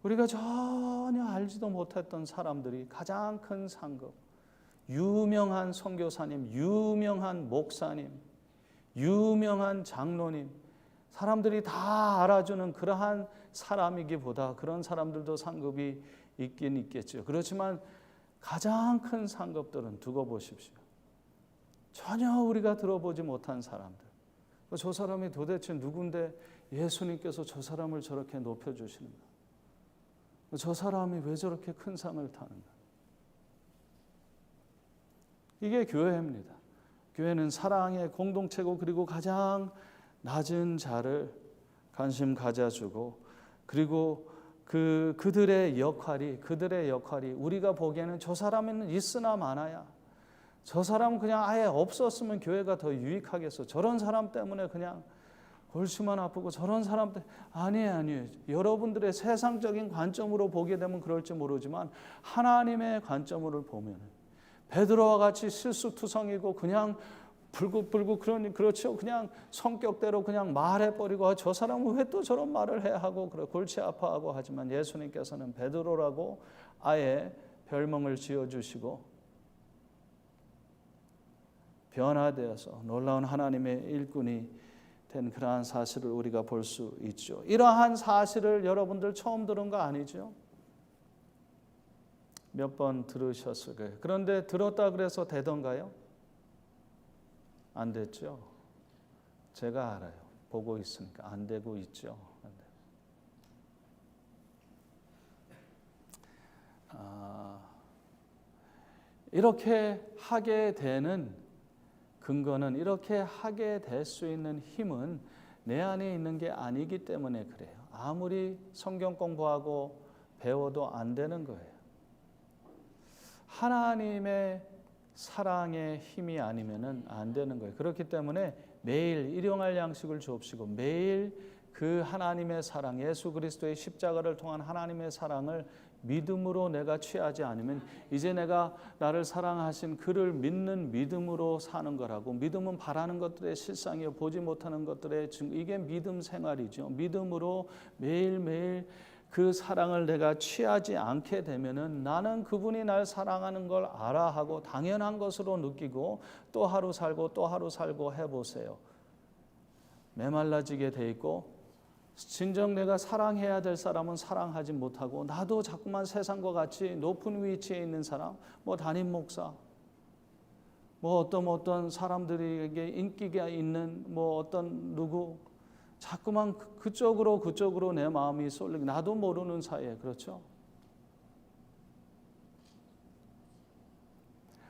우리가 전혀 알지도 못했던 사람들이 가장 큰 상급, 유명한 선교사님, 유명한 목사님, 유명한 장로님, 사람들이 다 알아주는 그러한 사람이기보다 그런 사람들도 상급이 있긴 있겠죠. 그렇지만 가장 큰 상급들은 두고 보십시오. 전혀 우리가 들어보지 못한 사람들. 저 사람이 도대체 누군데 예수님께서 저 사람을 저렇게 높여주시는가? 저 사람이 왜 저렇게 큰 상을 타는가? 이게 교회입니다. 교회는 사랑의 공동체고, 그리고 가장 낮은 자를 관심 가져주고, 그리고 그들의 역할이 우리가 보기에는 저 사람은 있으나 마나야, 저 사람은 그냥 아예 없었으면 교회가 더 유익하겠어, 저런 사람 때문에 그냥 골수만 아프고 저런 사람 때문에. 아니에요. 여러분들의 세상적인 관점으로 보게 되면 그럴지 모르지만 하나님의 관점으로 보면 베드로와 같이 실수투성이고 그냥 불긋불긋 그렇죠. 그냥 성격대로 그냥 말해버리고, 저 사람은 왜 또 저런 말을 해 하고 골치 아파하고 하지만, 예수님께서는 베드로라고 아예 별명을 지어주시고 변화되어서 놀라운 하나님의 일꾼이 된 그러한 사실을 우리가 볼 수 있죠. 이러한 사실을 여러분들 처음 들은 거 아니죠? 몇 번 들으셨을 거예요. 그런데 들었다 그래서 되던가요? 안 됐죠. 제가 알아요. 보고 있으니까 안 되고 있죠. 이렇게 하게 되는 근거는, 이렇게 하게 될 수 있는 힘은 내 안에 있는 게 아니기 때문에 그래요. 아무리 성경 공부하고 배워도 안 되는 거예요. 하나님의 사랑의 힘이 아니면은 안 되는 거예요. 그렇기 때문에 매일 일용할 양식을 주옵시고, 매일 그 하나님의 사랑, 예수 그리스도의 십자가를 통한 하나님의 사랑을 믿음으로 내가 취하지 않으면, 이제 내가 나를 사랑하신 그를 믿는 믿음으로 사는 거라고. 믿음은 바라는 것들의 실상이요, 보지 못하는 것들의 증거. 이게 믿음 생활이죠. 믿음으로 매일매일 그 사랑을 내가 취하지 않게 되면은 나는 그분이 날 사랑하는 걸 알아 하고 당연한 것으로 느끼고 또 하루 살고 해보세요. 메말라지게 돼 있고, 진정 내가 사랑해야 될 사람은 사랑하지 못하고, 나도 자꾸만 세상과 같이 높은 위치에 있는 사람, 담임 목사, 뭐 어떤 사람들에게 인기가 있는 뭐 어떤 누구 자꾸만 그쪽으로 내 마음이 쏠리고 나도 모르는 사이에 그렇죠.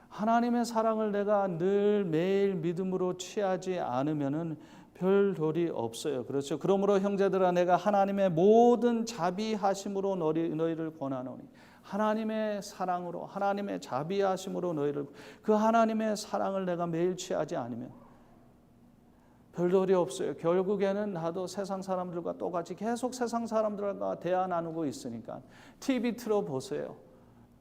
하나님의 사랑을 내가 늘 매일 믿음으로 취하지 않으면은 별 도리 없어요. 그렇죠. 그러므로 형제들아 내가 하나님의 모든 자비하심으로 너희를 권하노니 하나님의 사랑으로 하나님의 자비하심으로 너희를 그 하나님의 사랑을 내가 매일 취하지 않으면 별도리 없어요. 결국에는 나도 세상 사람들과 똑같이 계속 세상 사람들과 대화 나누고 있으니까 TV 틀어보세요.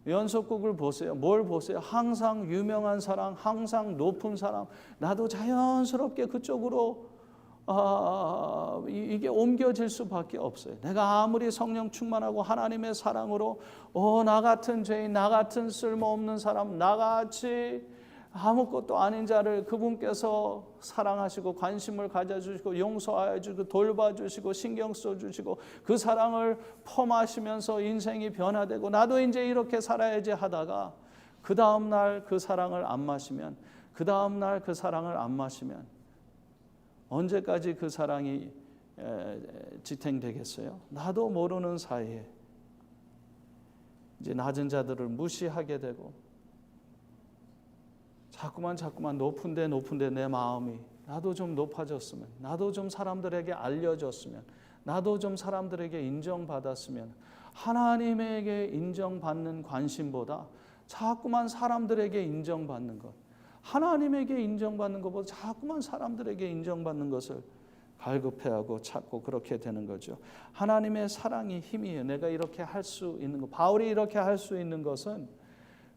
연속극을 보세요. 뭘 보세요? 항상 유명한 사람, 항상 높은 사람. 나도 자연스럽게 그쪽으로 이게 옮겨질 수밖에 없어요. 내가 아무리 성령 충만하고 하나님의 사랑으로 나 같은 죄인, 나 같은 쓸모없는 사람, 나같이 아무것도 아닌 자를 그분께서 사랑하시고 관심을 가져주시고 용서하여 주시고 돌봐주시고 신경 써주시고 그 사랑을 퍼마시면서 인생이 변화되고 나도 이제 이렇게 살아야지 하다가 그 다음날 그 사랑을 안 마시면 그 다음날 그 사랑을 안 마시면 언제까지 그 사랑이 지탱되겠어요? 나도 모르는 사이에 이제 낮은 자들을 무시하게 되고 자꾸만 높은데 내 마음이 나도 좀 높아졌으면 나도 좀 사람들에게 알려졌으면 나도 좀 사람들에게 인정받았으면 하나님에게 인정받는 관심보다 자꾸만 사람들에게 인정받는 것 하나님에게 인정받는 것보다 자꾸만 사람들에게 인정받는 것을 갈급해하고 찾고 그렇게 되는 거죠. 하나님의 사랑이 힘이에요. 내가 이렇게 할 수 있는 것 바울이 이렇게 할 수 있는 것은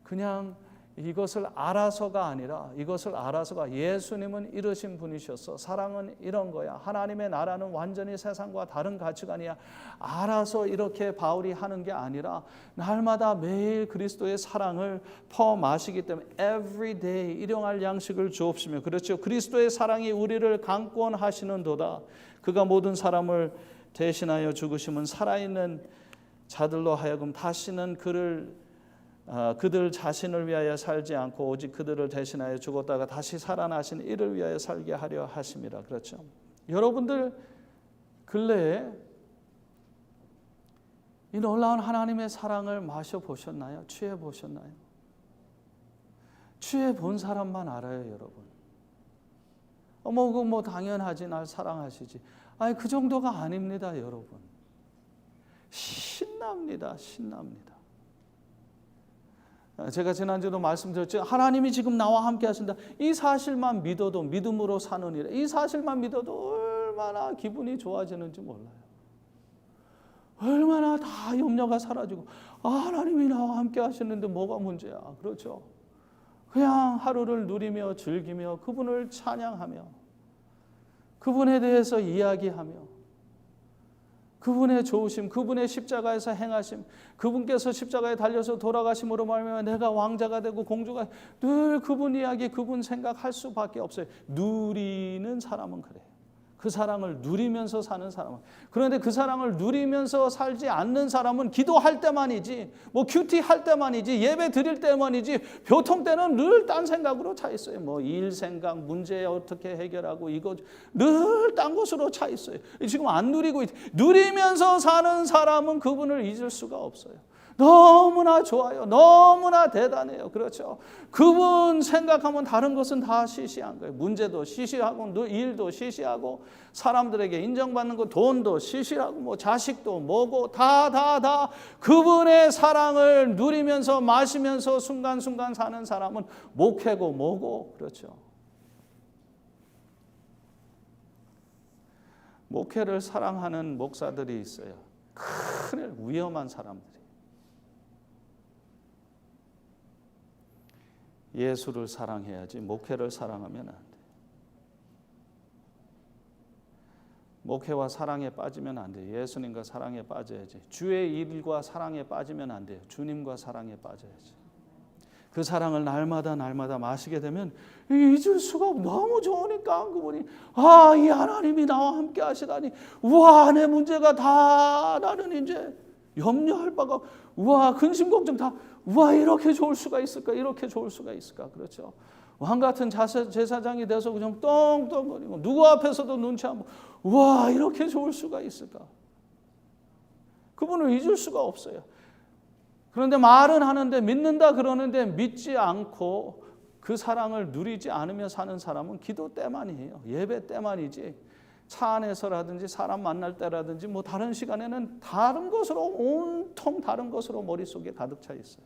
그냥 이것을 알아서가 아니라 이것을 알아서가 예수님은 이러신 분이셔서 사랑은 이런 거야. 하나님의 나라는 완전히 세상과 다른 가치관이야. 알아서 이렇게 바울이 하는 게 아니라 날마다 매일 그리스도의 사랑을 퍼마시기 때문에 every day 일용할 양식을 주옵시며 그렇죠. 그리스도의 사랑이 우리를 강권하시는도다. 그가 모든 사람을 대신하여 죽으심은 살아있는 자들로 하여금 다시는 그들 자신을 위하여 살지 않고 오직 그들을 대신하여 죽었다가 다시 살아나신 이를 위하여 살게 하려 하심이라. 그렇죠. 여러분들 근래에 이 놀라운 하나님의 사랑을 마셔보셨나요? 취해보셨나요? 취해본 사람만 알아요, 여러분. 뭐 당연하지, 날 사랑하시지. 아니 그 정도가 아닙니다, 여러분. 신납니다. 제가 지난주도 말씀드렸죠. 하나님이 지금 나와 함께 하신다. 이 사실만 믿어도 믿음으로 사는 일에 이 사실만 믿어도 얼마나 기분이 좋아지는지 몰라요. 얼마나 다 염려가 사라지고 하나님이 나와 함께 하시는데 뭐가 문제야. 그렇죠. 그냥 하루를 누리며 즐기며 그분을 찬양하며 그분에 대해서 이야기하며 그분의 좋으심, 그분의 십자가에서 행하심, 그분께서 십자가에 달려서 돌아가심으로 말미암아 내가 왕자가 되고 공주가 늘 그분 이야기, 그분 생각할 수밖에 없어요. 누리는 사람은 그래요. 그 사랑을 누리면서 사는 사람은. 그런데 그 사랑을 누리면서 살지 않는 사람은 기도할 때만이지 뭐 큐티 할 때만이지 예배 드릴 때만이지 교통 때는 늘 딴 생각으로 차 있어요. 뭐 일 생각, 문제 어떻게 해결하고 이거 늘 딴 곳으로 차 있어요. 지금 안 누리고 누리면서 사는 사람은 그분을 잊을 수가 없어요. 너무나 좋아요. 너무나 대단해요. 그렇죠. 그분 생각하면 다른 것은 다 시시한 거예요. 문제도 시시하고 일도 시시하고 사람들에게 인정받는 거 돈도 시시하고 뭐 자식도 뭐고 다 그분의 사랑을 누리면서 마시면서 순간순간 사는 사람은 목회고 뭐고 그렇죠. 목회를 사랑하는 목사들이 있어요. 큰 위험한 사람들이. 예수를 사랑해야지 목회를 사랑하면 안 돼. 목회와 사랑에 빠지면 안 돼. 예수님과 사랑에 빠져야지. 주의 일과 사랑에 빠지면 안 돼요. 주님과 사랑에 빠져야지. 그 사랑을 날마다 마시게 되면 잊을 수가 없어. 너무 좋으니까 그분이 이 하나님이 나와 함께 하시다니 우와 내 문제가 다 나는 이제 염려할 바가 우와 근심 걱정 다 우와 이렇게 좋을 수가 있을까? 이렇게 좋을 수가 있을까? 그렇죠. 왕 같은 제사장이 돼서 그냥 떵떵거리고 누구 앞에서도 눈치 안 보고 와 이렇게 좋을 수가 있을까? 그분을 잊을 수가 없어요. 그런데 말은 하는데 믿는다 그러는데 믿지 않고 그 사랑을 누리지 않으며 사는 사람은 기도 때만이에요. 예배 때만이지 차 안에서라든지 사람 만날 때라든지 뭐 다른 시간에는 다른 것으로 온통 다른 것으로 머릿속에 가득 차 있어요.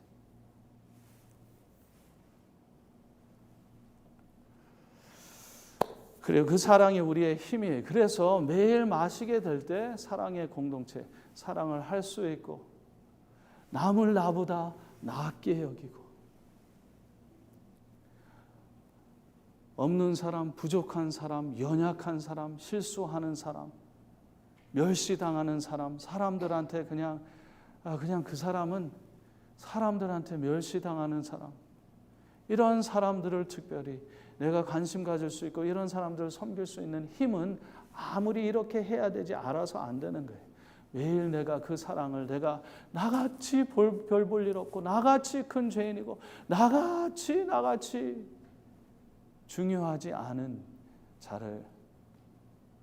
그리고 그 사랑이 우리의 힘이에요. 그래서 매일 마시게 될 때 사랑의 공동체, 사랑을 할 수 있고 남을 나보다 낫게 여기고 없는 사람, 부족한 사람, 연약한 사람, 실수하는 사람, 멸시당하는 사람, 사람들한테 그냥 그 사람은 사람들한테 멸시당하는 사람, 이런 사람들을 특별히 내가 관심 가질 수 있고 이런 사람들을 섬길 수 있는 힘은 아무리 이렇게 해야 되지 알아서 안 되는 거예요. 매일 내가 그 사랑을 내가 나같이 별 볼 일 없고 나같이 큰 죄인이고 나같이 중요하지 않은 자를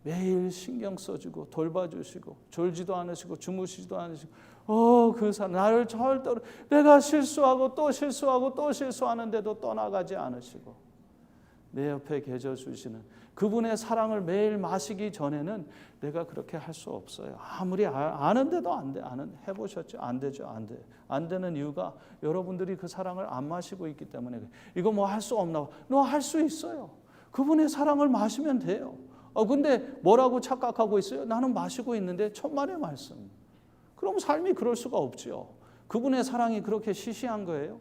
매일 신경 써주고 돌봐주시고 졸지도 않으시고 주무시지도 않으시고 그 사람 나를 절대로 내가 실수하고 또 실수하고 또 실수하는데도 떠나가지 않으시고 내 옆에 계셔 주시는 그분의 사랑을 매일 마시기 전에는 내가 그렇게 할 수 없어요. 아무리 아는데도 안 돼. 해보셨죠? 안 되죠. 안 돼. 안 되는 이유가 여러분들이 그 사랑을 안 마시고 있기 때문에 이거 뭐 할 수 없나? 너 할 수 있어요. 그분의 사랑을 마시면 돼요. 근데 뭐라고 착각하고 있어요? 나는 마시고 있는데 천만의 말씀. 그럼 삶이 그럴 수가 없지요. 그분의 사랑이 그렇게 시시한 거예요?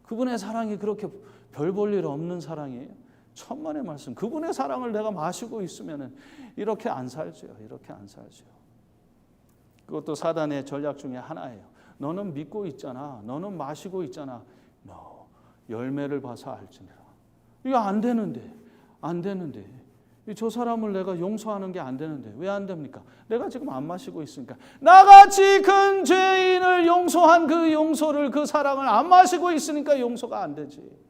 그분의 사랑이 그렇게 별 볼 일 없는 사랑이에요? 천만의 말씀. 그분의 사랑을 내가 마시고 있으면은 이렇게 안 살죠. 이렇게 안 살죠. 그것도 사단의 전략 중에 하나예요. 너는 믿고 있잖아. 너는 마시고 있잖아. 너 열매를 봐서 알지니라. 이거 안 되는데. 저 사람을 내가 용서하는 게 안 되는데 왜 안 됩니까? 내가 지금 안 마시고 있으니까. 나같이 큰 죄인을 용서한 그 용서를 그 사랑을 안 마시고 있으니까 용서가 안 되지.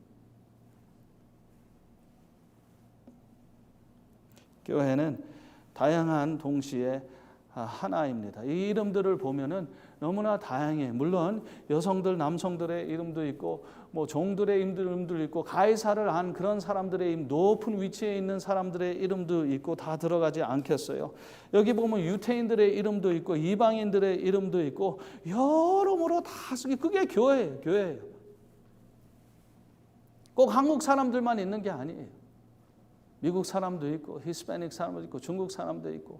교회는 다양한 동시에 하나입니다. 이 이름들을 보면은 너무나 다양해. 물론 여성들, 남성들의 이름도 있고, 뭐 종들의 이름도 있고, 가이사를 안 그런 사람들의 이름, 높은 위치에 있는 사람들의 이름도 있고 다 들어가지 않겠어요. 여기 보면 유태인들의 이름도 있고, 이방인들의 이름도 있고, 여러모로 다 쓰기. 그게 교회예요. 꼭 한국 사람들만 있는 게 아니에요. 미국 사람도 있고 히스패닉 사람도 있고 중국 사람도 있고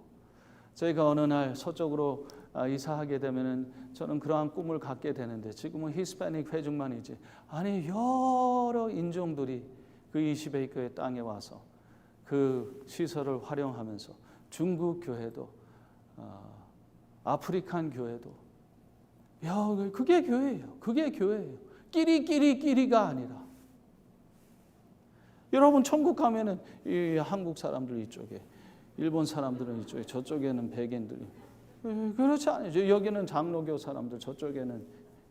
저희가 어느 날 서쪽으로 이사하게 되면은 저는 그러한 꿈을 갖게 되는데 지금은 히스패닉 회중만이지 아니 여러 인종들이 그 20에이커의 땅에 와서 그 시설을 활용하면서 중국 교회도 아프리칸 교회도 그게 교회예요. 그게 교회예요. 끼리가 아니라 여러분 천국 가면은 이 한국 사람들 이쪽에, 일본 사람들은 이쪽에, 저쪽에는 백인들이 그렇지 않아요. 여기는 장로교 사람들, 저쪽에는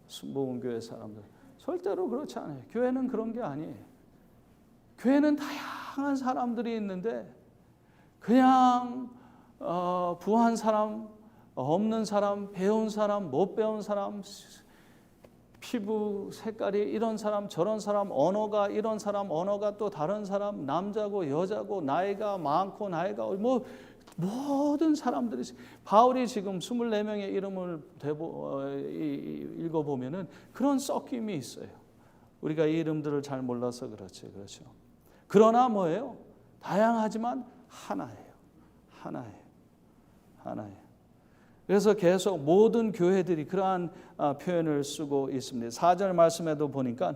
순복음교회 사람들. 절대로 그렇지 않아요. 교회는 그런 게 아니에요. 교회는 다양한 사람들이 있는데 그냥 부한 사람, 없는 사람, 배운 사람, 못 배운 사람, 피부 색깔이 이런 사람 저런 사람, 언어가 이런 사람 언어가 또 다른 사람, 남자고 여자고 나이가 많고 나이가 뭐 모든 사람들이 바울이 지금 24명의 이름을 읽어보면은 그런 섞임이 있어요. 우리가 이 이름들을 잘 몰라서 그렇죠. 그러나 뭐예요? 다양하지만 하나예요. 그래서 계속 모든 교회들이 그러한 표현을 쓰고 있습니다. 4절 말씀에도 보니까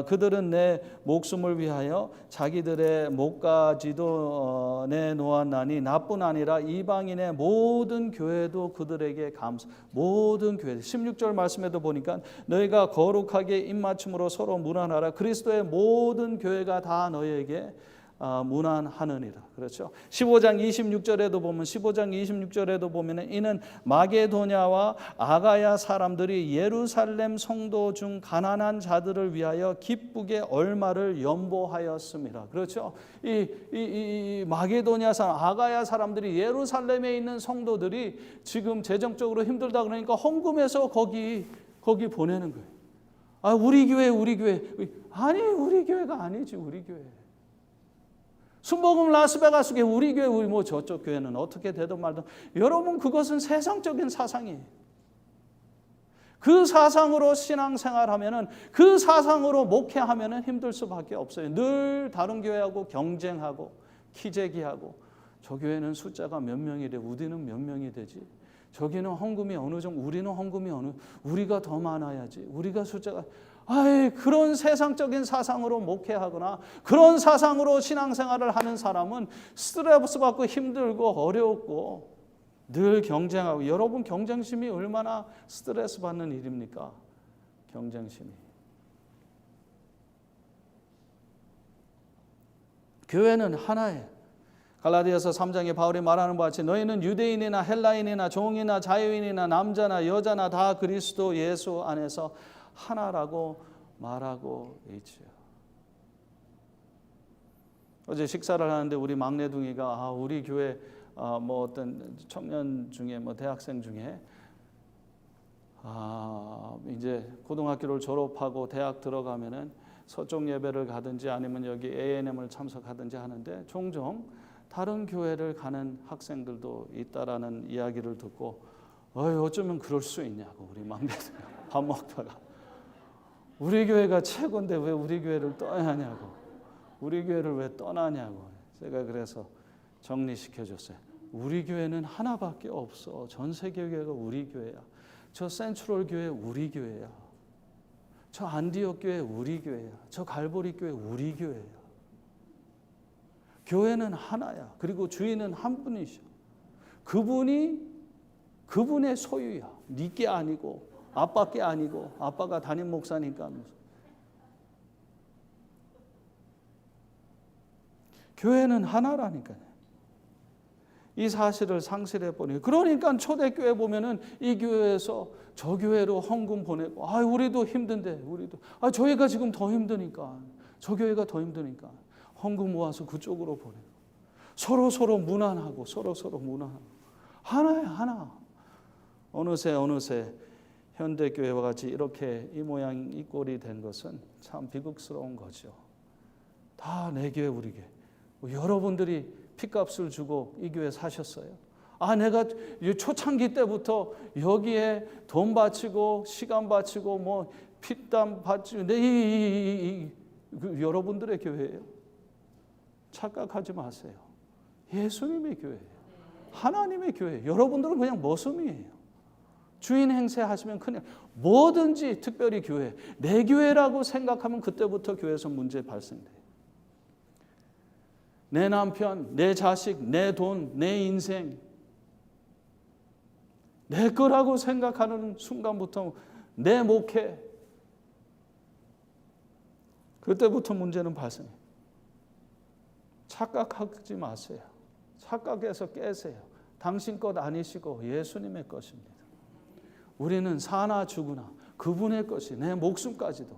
그들은 내 목숨을 위하여 자기들의 목까지도 내놓았나니 나뿐 아니라 이방인의 모든 교회도 그들에게 감사. 모든 교회. 16절 말씀에도 보니까 너희가 거룩하게 입맞춤으로 서로 문안하라. 그리스도의 모든 교회가 다 너희에게 문안하느니라. 그렇죠? 15장 26절에도 보면은 이는 마게도냐와 아가야 사람들이 예루살렘 성도 중 가난한 자들을 위하여 기쁘게 얼마를 연보하였습니다. 그렇죠? 이 마게도냐 사람, 아가야 사람들이 예루살렘에 있는 성도들이 지금 재정적으로 힘들다 그러니까 헌금해서 거기 보내는 거예요. 아, 우리 교회. 아니, 우리 교회가 아니지, 우리 교회. 순복음 라스베가스 교회, 우리 교회, 우리 뭐 저쪽 교회는 어떻게 되든 말든, 여러분 그것은 세상적인 사상이에요. 그 사상으로 신앙생활하면은, 그 사상으로 목회하면은 힘들 수밖에 없어요. 늘 다른 교회하고 경쟁하고 키재기하고, 저 교회는 숫자가 몇 명이 돼, 우리는 몇 명이 되지? 저기는 헌금이 어느 정도, 우리는 헌금이 우리가 더 많아야지, 우리가 숫자가, 그런 세상적인 사상으로 목회하거나 그런 사상으로 신앙생활을 하는 사람은 스트레스 받고 힘들고 어렵고 늘 경쟁하고, 여러분 경쟁심이 얼마나 스트레스 받는 일입니까? 경쟁심이. 교회는 하나예요. 갈라디아서 3장에 바울이 말하는 바와 같이 너희는 유대인이나 헬라인이나 종이나 자유인이나 남자나 여자나 다 그리스도 예수 안에서 하나라고 말하고 있지요. 어제 식사를 하는데 우리 막내둥이가 우리 교회 뭐 어떤 청년 중에 뭐 대학생 중에 이제 고등학교를 졸업하고 대학 들어가면은 서쪽 예배를 가든지 아니면 여기 A&M을 참석하든지 하는데 종종 다른 교회를 가는 학생들도 있다라는 이야기를 듣고 어쩌면 그럴 수 있냐고, 우리 막내들 밥 먹다가 우리 교회가 최고인데 왜 우리 교회를 떠나야 하냐고, 우리 교회를 왜 떠나냐고. 제가 그래서 정리시켜줬어요. 우리 교회는 하나밖에 없어. 전 세계 교회가 우리 교회야. 저 센트럴 교회 우리 교회야. 저 안디옥 교회 우리 교회야. 저 갈보리 교회 우리 교회야. 교회는 하나야. 그리고 주인은 한 분이셔. 그분의 소유야. 네 게 아니고 아빠 게 아니고, 아빠가 담임 목사니까. 교회는 하나라니까요. 이 사실을 상실해 버려요. 그러니까 초대교회 보면은 이 교회에서 저 교회로 헌금 보내고, 우리도 힘든데, 저희가 지금 더 힘드니까, 저 교회가 더 힘드니까 헌금 모아서 그쪽으로 보내고, 서로 문안하고, 서로 문안하고, 하나야, 하나. 어느새 현대교회와 같이 이렇게 이 모양 이 꼴이 된 것은 참 비극스러운 거죠. 다 내 교회 우리 교회. 여러분들이 핏값을 주고 이 교회 사셨어요. 내가 초창기 때부터 여기에 돈 바치고 시간 바치고 뭐 피땀 바치고 여러분들의 교회예요. 착각하지 마세요. 예수님의 교회예요. 하나님의 교회예요. 여러분들은 그냥 머슴이에요. 주인 행세하시면 그냥 뭐든지, 특별히 교회, 내 교회라고 생각하면 그때부터 교회에서 문제 발생돼요. 내 남편, 내 자식, 내 돈, 내 인생, 내 거라고 생각하는 순간부터 내 목회, 그때부터 문제는 발생해요. 착각하지 마세요. 착각해서 깨세요. 당신 것 아니시고 예수님의 것입니다. 우리는 사나 죽으나 그분의 것이, 내 목숨까지도.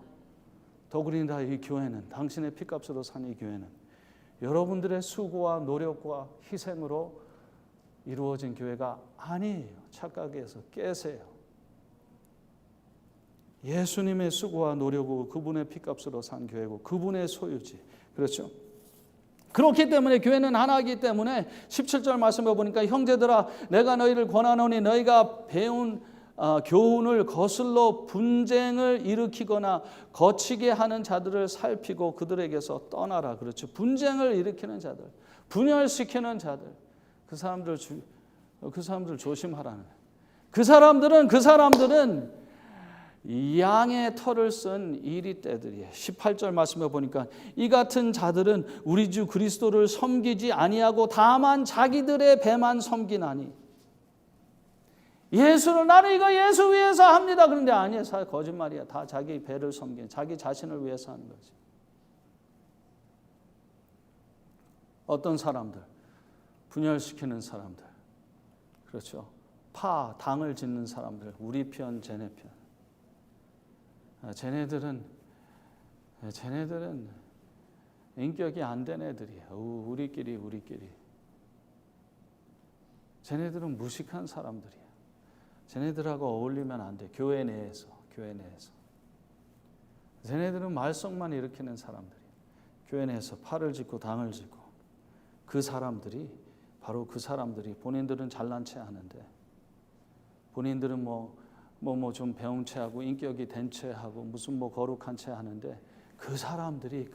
더구나 이 교회는, 당신의 피값으로 산 이 교회는 여러분들의 수고와 노력과 희생으로 이루어진 교회가 아니에요. 착각해서 깨세요. 예수님의 수고와 노력으로 그분의 피값으로 산 교회고 그분의 소유지. 그렇죠? 그렇기 때문에 교회는 하나이기 때문에 17절 말씀해 보니까 형제들아 내가 너희를 권하노니 너희가 배운 교훈을 거슬러 분쟁을 일으키거나 거치게 하는 자들을 살피고 그들에게서 떠나라. 그렇죠. 분쟁을 일으키는 자들, 분열시키는 자들, 그 사람들 조심하라는. 그 사람들은 양의 털을 쓴 이리떼들이에요. 18절 말씀해 보니까 이 같은 자들은 우리 주 그리스도를 섬기지 아니하고 다만 자기들의 배만 섬기나니. 예수는 나는 이거 예수 위해서 합니다. 그런데 아니에요. 거짓말이야. 다 자기 배를 섬기는, 자기 자신을 위해서 하는 거지. 어떤 사람들? 분열시키는 사람들. 그렇죠. 당을 짓는 사람들. 우리 편, 쟤네 편. 쟤네들은 인격이 안 된 애들이에요. 우리끼리. 쟤네들은 무식한 사람들이에요. 쟤네들하고 어울리면 안 돼. 교회 내에서. 쟤네들은 말썽만 일으키는 사람들이에요. 교회 내에서 팔을 짓고 당을 짓고. 바로 그 사람들이 본인들은 잘난 체 하는데, 본인들은 좀 배운 체 하고 인격이 된 체 하고 무슨 거룩한 체 하는데, 그 사람들이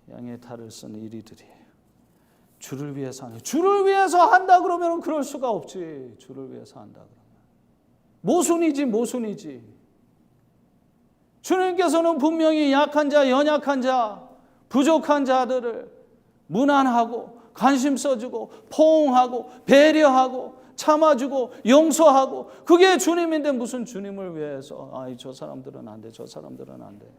양의 탈을 쓴 이리들이에요. 주를 위해서 하는. 주를 위해서 한다 그러면 그럴 수가 없지. 주를 위해서 한다 그러면 모순이지. 주님께서는 분명히 약한 자, 연약한 자, 부족한 자들을 무난하고 관심 써주고 포옹하고 배려하고 참아주고 용서하고, 그게 주님인데 무슨 주님을 위해서 저 사람들은 안 돼, 저 사람들은 안 돼.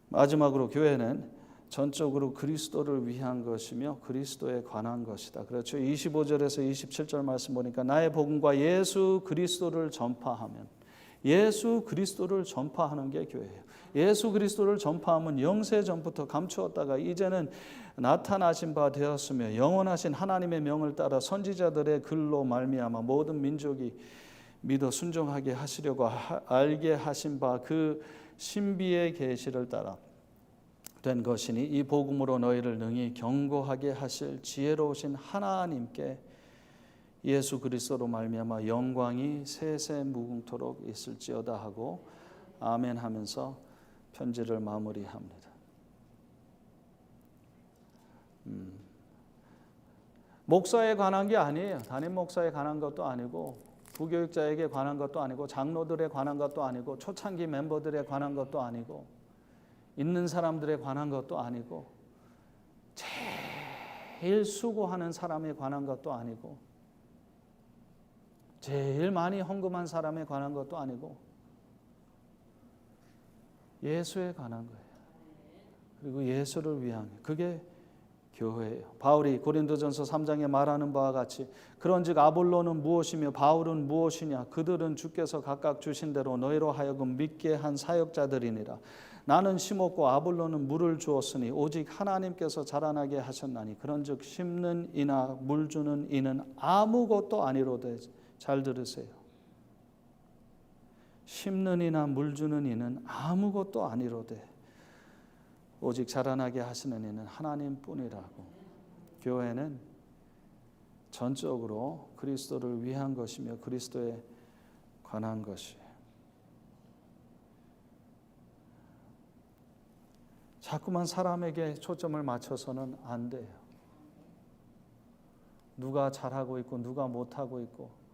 마지막으로 교회는 전적으로 그리스도를 위한 것이며 그리스도에 관한 것이다. 그렇죠. 25절에서 27절 말씀 보니까 나의 복음과 예수 그리스도를 전파하면, 예수 그리스도를 전파하는 게 교회예요. 예수 그리스도를 전파하면 영세 전부터 감추었다가 이제는 나타나신 바 되었으며 영원하신 하나님의 명을 따라 선지자들의 글로 말미암아 모든 민족이 믿어 순종하게 하시려고 알게 하신 바 그 신비의 계시를 따라 된 것이니, 이 복음으로 너희를 능히 경고하게 하실 지혜로우신 하나님께 예수 그리스도로 말미암아 영광이 세세 무궁토록 있을지어다 하고 아멘 하면서 편지를 마무리합니다. 목사에 관한 게 아니에요. 담임 목사에 관한 것도 아니고 부교육자에게 관한 것도 아니고 장로들에 관한 것도 아니고 초창기 멤버들에 관한 것도 아니고 있는 사람들에 관한 것도 아니고 제일 수고하는 사람에 관한 것도 아니고 제일 많이 헌금한 사람에 관한 것도 아니고 예수에 관한 거예요. 그리고 예수를 위한, 그게 교회예요. 바울이 고린도전서 3장에 말하는 바와 같이 그런즉 아볼로는 무엇이며 바울은 무엇이냐, 그들은 주께서 각각 주신 대로 너희로 하여금 믿게 한 사역자들이니라. 나는 심었고 아볼로는 물을 주었으니 오직 하나님께서 자라나게 하셨나니 그런즉 심는 이나 물 주는 이는 아무것도 아니로되. 잘 들으세요. 심는 이나 물 주는 이는 아무것도 아니로되 오직 자라나게 하시는 이는 하나님뿐이라고. 교회는 전적으로 그리스도를 위한 것이며 그리스도에 관한 것이에요. 자꾸만 사람에게 초점을 맞춰서는 안 돼요. 누가 잘하고 있고 누가 못하고 있고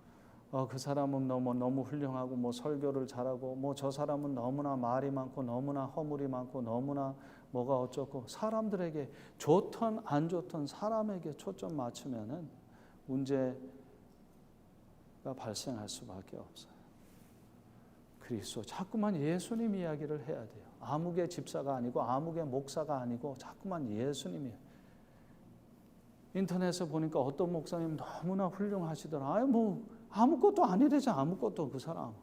그 사람은 너무 훌륭하고 설교를 잘하고 저 사람은 너무나 말이 많고 너무나 허물이 많고 너무나 뭐가 어쩌고, 사람들에게 좋든 안 좋든 사람에게 초점 맞추면은 문제가 발생할 수밖에 없어요. 그리스도, 자꾸만 예수님 이야기를 해야 돼요. 아무개 집사가 아니고 아무개 목사가 아니고 자꾸만 예수님이에요. 인터넷에 보니까 어떤 목사님 너무나 훌륭하시더라. 아무것도 아니래죠. 아무것도. 그 사람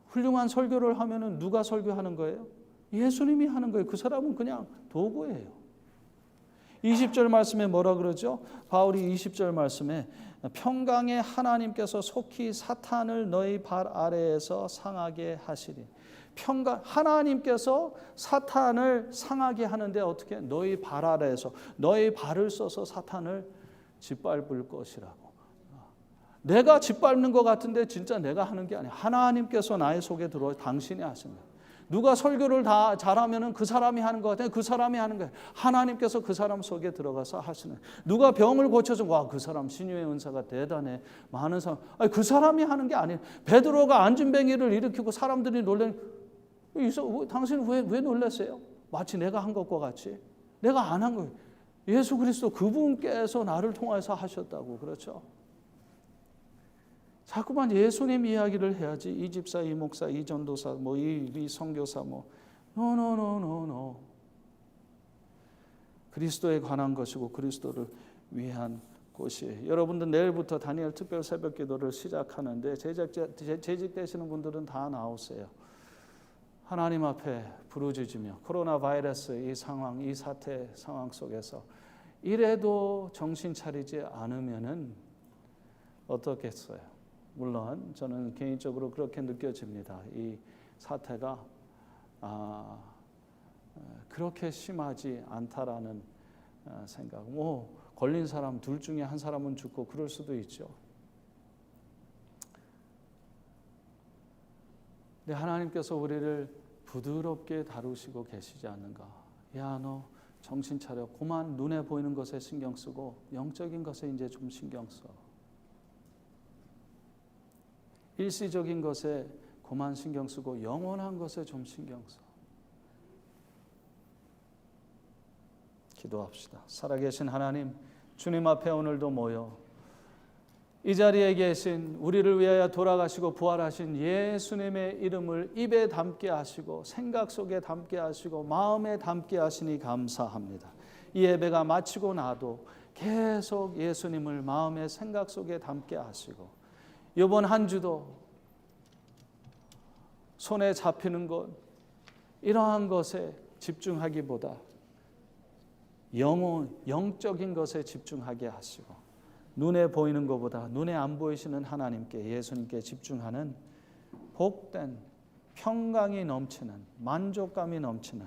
훌륭한 설교를 하면은 누가 설교하는 거예요? 예수님이 하는 거예요. 그 사람은 그냥 도구예요. 20절 말씀에 뭐라 그러죠? 바울이 20절 말씀에 평강의 하나님께서 속히 사탄을 너희 발 아래에서 상하게 하시리. 하나님께서 사탄을 상하게 하는데 어떻게? 너희 발 아래에서, 너희 발을 써서 사탄을 짓밟을 것이라고. 내가 짓밟는 것 같은데 진짜 내가 하는 게 아니야. 하나님께서 나의 속에 들어와 당신이 하신 거야. 누가 설교를 다 잘하면 그 사람이 하는 것 같아요. 그 사람이 하는 거예요. 하나님께서 그 사람 속에 들어가서 하시는. 누가 병을 고쳐서 와, 그 사람 신유의 은사가 대단해. 많은 사람. 그 사람이 하는 게 아니에요. 베드로가 안진뱅이를 일으키고 사람들이 놀래. 당신 왜 놀랐어요? 마치 내가 한 것과 같이. 내가 안 한 거예요. 예수 그리스도 그분께서 나를 통해서 하셨다고. 그렇죠? 자꾸만 예수님 이야기를 해야지. 이 집사, 이 목사, 이 전도사, 뭐 이 선교사, 뭐 노. 그리스도에 관한 것이고 그리스도를 위한 곳이에요. 여러분들 내일부터 다니엘 특별 새벽 기도를 시작하는데 재직되시는 분들은 다 나오세요. 하나님 앞에 부르짖으며 코로나 바이러스 이 상황, 이 사태 상황 속에서 이래도 정신 차리지 않으면은 어떻겠어요? 물론 저는 개인적으로 그렇게 느껴집니다. 이 사태가 그렇게 심하지 않다라는 생각. 뭐 걸린 사람 둘 중에 한 사람은 죽고 그럴 수도 있죠. 근데 하나님께서 우리를 부드럽게 다루시고 계시지 않는가? 야, 너 정신 차려. 그만 눈에 보이는 것에 신경 쓰고 영적인 것에 이제 좀 신경 써. 일시적인 것에 그만 신경 쓰고 영원한 것에 좀 신경 써. 기도합시다. 살아계신 하나님, 주님 앞에 오늘도 모여 이 자리에 계신 우리를 위하여 돌아가시고 부활하신 예수님의 이름을 입에 담게 하시고 생각 속에 담게 하시고 마음에 담게 하시니 감사합니다. 이 예배가 마치고 나도 계속 예수님을 마음의 생각 속에 담게 하시고 이번 한 주도 손에 잡히는 것 이러한 것에 집중하기보다 영적인 것에 집중하게 하시고 눈에 보이는 것보다 눈에 안 보이시는 하나님께 예수님께 집중하는 복된 평강이 넘치는 만족감이 넘치는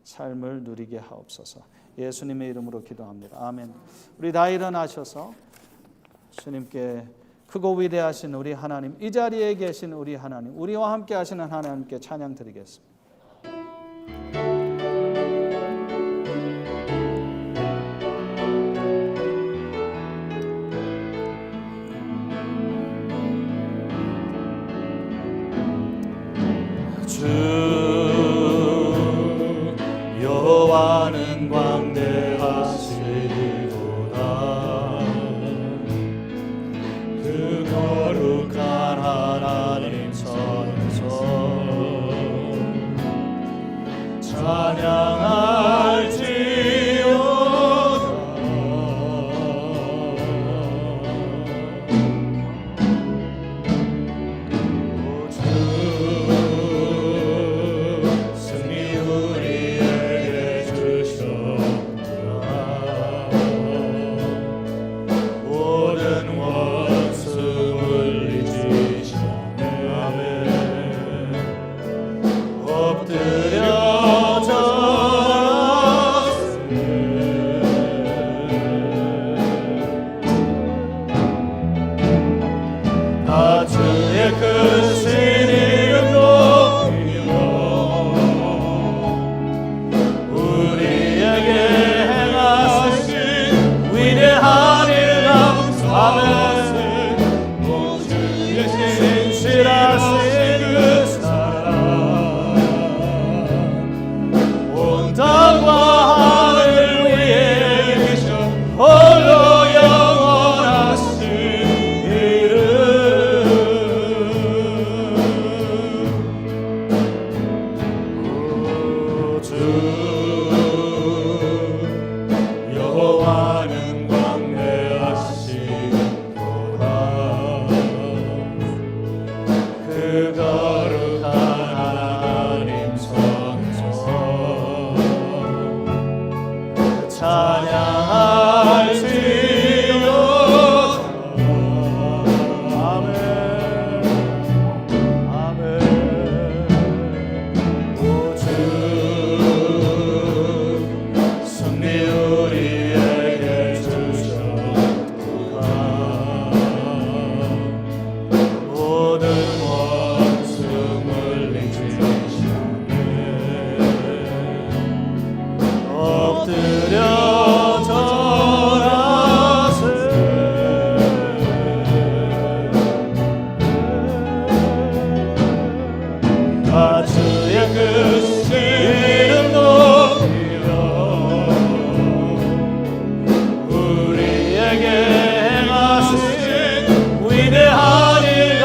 삶을 누리게 하옵소서. 예수님의 이름으로 기도합니다. 아멘. 우리 다 일어나셔서 주님께 크고 위대하신 우리 하나님, 이 자리에 계신 우리 하나님, 우리와 함께 하시는 하나님께 찬양 드리겠습니다. 주 여호와는 광대하시도다. 그 거룩한 하나님 선에서 위대한 일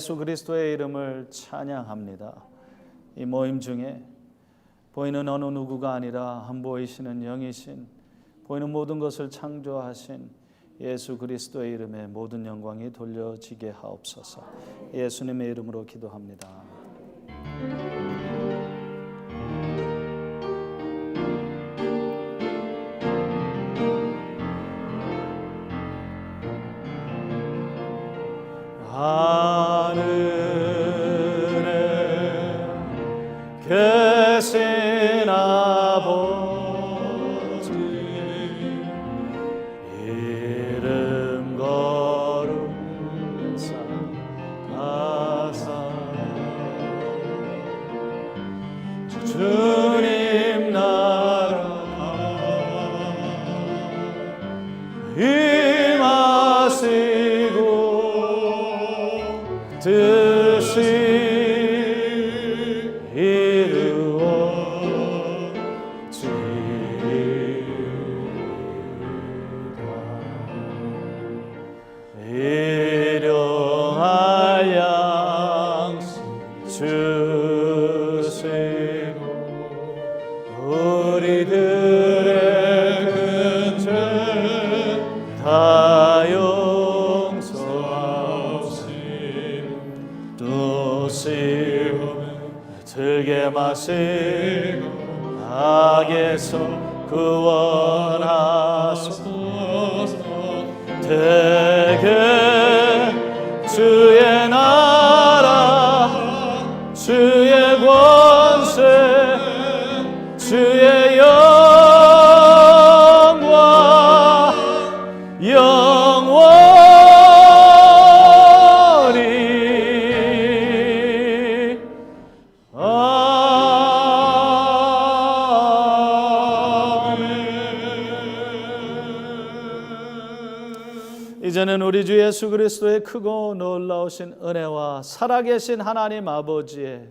예수 그리스도의 이름을 찬양합니다. 이 모임 중에 보이는 어느 누구가 아니라 한 보이시는 영이신, 보이는 모든 것을 창조하신 예수 그리스도의 이름에 모든 영광이 돌려지게 하옵소서. 예수님의 이름으로 기도합니다. 하늘에 계신 아버지 이름 거룩사 가사 주님 나라 임하시고 뜻이 이루어지리라. 일용할 양식 주시고 우리들의 큰 죄 다 용서하시고 또 씹으면 들게 마시고 악에서 구원하소서. 대개 주의 나라 주의 권세 주의 영광 영원히 이제는 우리 주 예수 그리스도의 크고 놀라우신 은혜와 살아계신 하나님 아버지의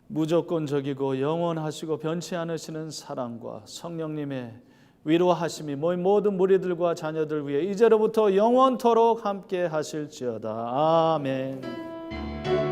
무조건적이고 영원하시고 변치 않으시는 사랑과 성령님의 위로하심이 모든 무리들과 자녀들 위해 이제로부터 영원토록 함께 하실지어다. 아멘.